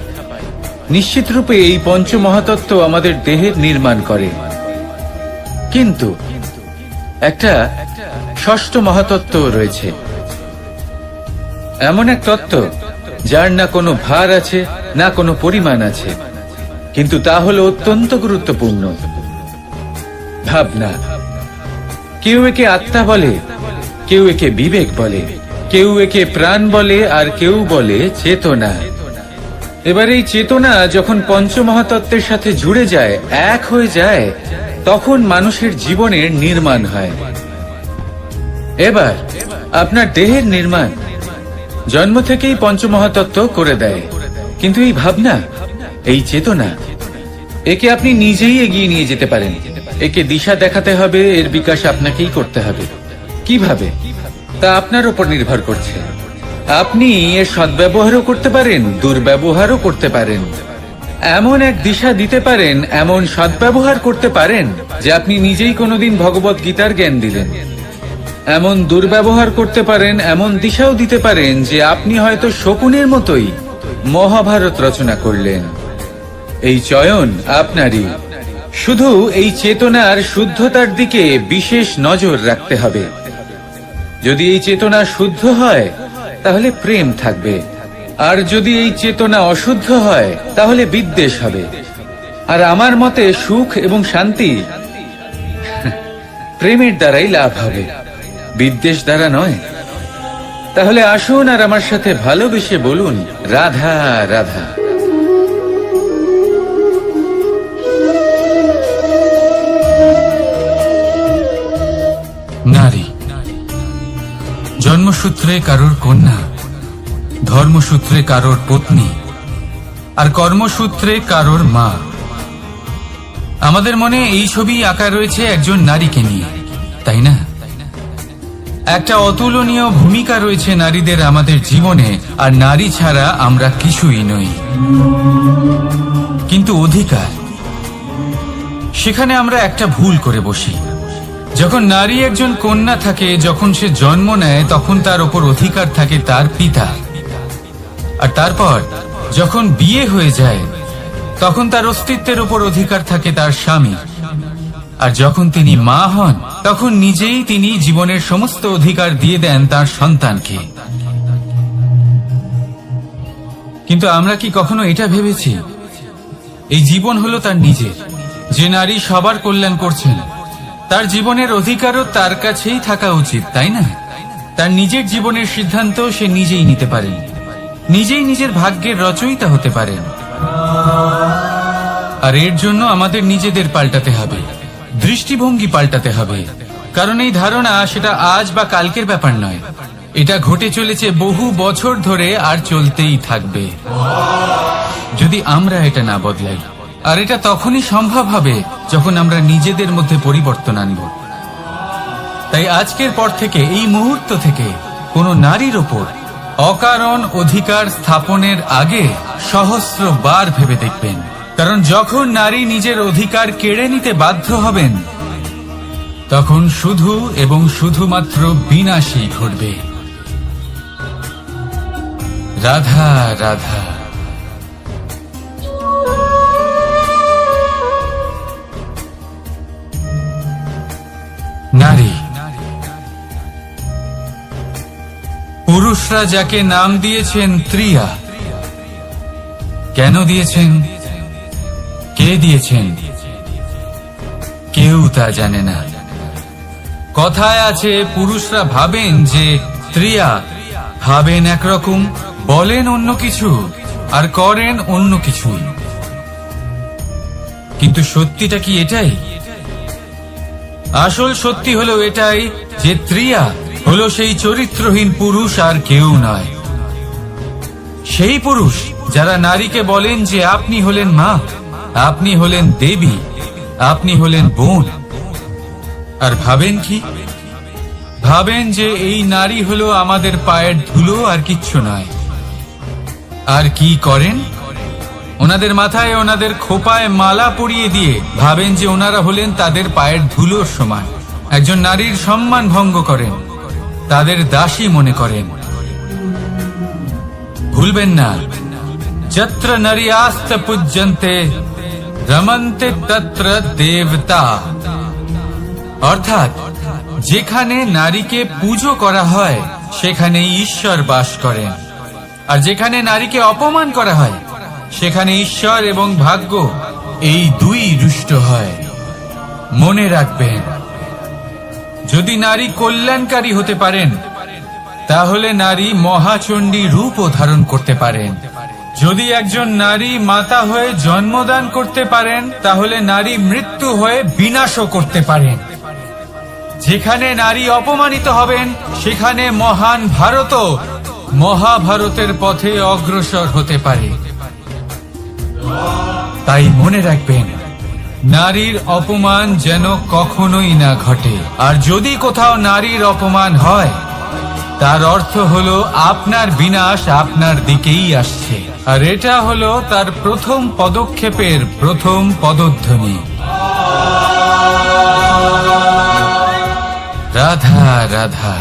নিশ্চিত রূপে এই পঞ্চমহাতত্ত্ব আমাদের দেহের নির্মাণ করে, কিন্তু একটা ষষ্ঠ মহাতত্ত্ব রয়েছে, এমন এক তত্ত্ব যার না কোনো ভার আছে, না কোনো পরিমাণ আছে, কিন্তু তা হলো অত্যন্ত গুরুত্বপূর্ণ, ভাবনা। কেউ একে আত্মা বলে, কেউ একে বিবেক বলে, কেউ একে প্রাণ বলে, আর কেউ বলে চেতনা। এবার এই চেতনা যখন পঞ্চমহাতত্ত্বের সাথে জুড়ে যায়, এক হয়ে যায়, তখন মানুষের জীবনের নির্মাণ হয়। এবার আপনার দেহের নির্মাণ জন্ম থেকেই পঞ্চমহাতত্ত্ব করে দেয়, কিন্তু এই ভাবনা, এই চেতনা, একে আপনি নিজেই এগিয়ে নিয়ে যেতে পারেন। একে দিশা দেখাতে হবে, এর বিকাশ আপনাকেই করতে হবে। কিভাবে? তা আপনার উপর নির্ভর করছে। আপনি এর সদ্ব্যবহারও করতে পারেন, দুর্ব্যবহারও করতে পারেন। এমন এক দিশা দিতে পারেন, এমন সদ্ব্যবহার করতে পারেন যে আপনি নিজেই কোনোদিন ভগবত গীতার জ্ঞান দিলেন। এমন দুর্ব্যবহার করতে পারেন, এমন দিশাও দিতে পারেন যে আপনি হয়তো শকুনের মতোই মহাভারত রচনা করলেন। এই চয়ন আপনারই। শুধু এই চেতনার শুদ্ধতার দিকে বিশেষ নজর রাখতে হবে। যদি এই চেতনা শুদ্ধ হয়, তাহলে প্রেম থাকবে, আর যদি এই চেতনা অশুদ্ধ হয়, তাহলে বিদ্বেষ হবে। আর আমার মতে সুখ এবং শান্তি প্রেমের দ্বারাই লাভ হবে, বিদ্বেষ দ্বারা নয়। তাহলে আসুন আর আমার সাথে ভালোবেসে বলুন, রাধা রাধা। নারী জন্মসূত্রে কারোর কন্যা, ধর্মসূত্রে কারোর পত্নী, আর কর্মসূত্রে কারোর মা। আমাদের মনে এই ছবি আঁকা রয়েছে একজন নারীকে নিয়ে, তাই না? একটা অতুলনীয় ভূমিকা রয়েছে নারীদের আমাদের জীবনে, আর নারী ছাড়া আমরা কিছুই নই। কিন্তু অধিকার, সেখানে আমরা একটা ভুল করে বসি। যখন নারী একজন কন্যা থাকে, যখন সে জন্ম নেয়, তখন তার ওপর অধিকার থাকে তার পিতা। আর তারপর যখন বিয়ে হয়ে যায়, তখন তার অস্তিত্বের ওপর অধিকার থাকে তার স্বামী। আর যখন তিনি মা হন, তখন নিজেই তিনি জীবনের সমস্ত অধিকার দিয়ে দেন তার সন্তানকে। কিন্তু আমরা কি কখনো এটা ভেবেছি এই জীবন হলো তার নিজের? যে নারী সবার কল্যাণ করছেন, তার জীবনের অধিকারও তার কাছেই থাকা উচিত, তাই না? তার নিজের জীবনের সিদ্ধান্ত সে নিজেই নিতে পারেন, নিজেই নিজের ভাগ্যের রচয়িতা হতে পারেন। আর এর জন্য আমাদের নিজেদের পাল্টাতে হবে, দৃষ্টিভঙ্গি পাল্টাতে হবে। কারণ এই ধারণা সেটা আজ বা কালকের ব্যাপার নয়, এটা ঘটে চলেছে বহু বছর ধরে, আর চলতেই থাকবে যদি আমরা এটা না বদলাই। আর এটা তখনই সম্ভব হবে যখন আমরা নিজেদের মধ্যে পরিবর্তন আনব। তাই আজকের পর থেকে, এই মুহূর্ত থেকে, কোনো নারীর ওপর অকারণ অধিকার স্থাপনের আগে সহস্রবার ভেবে দেখবেন। কারণ যখন নারী নিজের অধিকার কেড়ে নিতে বাধ্য হবেন, তখন শুধু এবং শুধুমাত্র বিনাশই ঘটবে। রাধা রাধা। নারী, পুরুষরা যাকে নাম দিয়েছেন ত্রিয়া, কেন দিয়েছেন, কে দিয়েছেন, কেউ তা জানে না। কথায় আছে, পুরুষরা ভাবেন যে ত্রিয়া, ভাবেন একরকম, বলেন অন্য কিছু, আর করেন অন্য কিছু। কিন্তু সত্যিটা কি এটাই? আসল সত্যি হলো এটাই যে ত্রিয়া হলো সেই চরিত্রহীন পুরুষ, আর কেউ নয়। সেই পুরুষ যারা নারীকে বলেন যে আপনি হলেন মা, আপনি হলেন দেবী, আপনি হলেন বোন, আর ভাবেন কি? ভাবেন যে এই নারী হলো আমাদের পায়ের ধুলো আর কিচ্ছু নয়। আর কি করেন? ওনাদের মাথায় ওনাদের খোপায় মালা পরিয়ে দিয়ে ভাবেন যে ওনারা হলেন তাদের পায়ের ধুলোর সমান। একজন নারীর সম্মান ভঙ্গ করেন, তাদের দাসী মনে করেন। ভুলবেন না, যত্র নারীয়াস্ত পূজ্যন্তে রমন্তে তত্র দেবতা। অর্থাৎ যেখানে নারীকে পুজো করা হয় সেখানে ঈশ্বর বাস করেন, আর যেখানে নারীকে অপমান করা হয় সেখানে ঈশ্বর এবং ভাগ্য এই দুই রুষ্ট হয়। মনে রাখবেন, যদি নারী কল্যাণকারী হতে পারেন তাহলে নারী মহাচণ্ডী রূপও ধারণ করতে পারেন। যদি একজন নারী মাতা হয়ে জন্মদান করতে পারেন তাহলে নারী মৃত্যু হয়ে বিনাশও করতে পারেন। যেখানে নারী অপমানিত হবেন সেখানে মহান ভারতও মহাভারতের পথে অগ্রসর হতে পারে। তাই মনে রাখবেন, নারীর অপমান যেন কখনোই না ঘটে। আর যদি কোথাও নারীর অপমান হয় তার অর্থ হলো আপনার বিনাশ আপনার দিকেই আসছে, আর এটা হলো তার প্রথম পদক্ষেপের প্রথম পদধ্বনি। রাধা রাধা।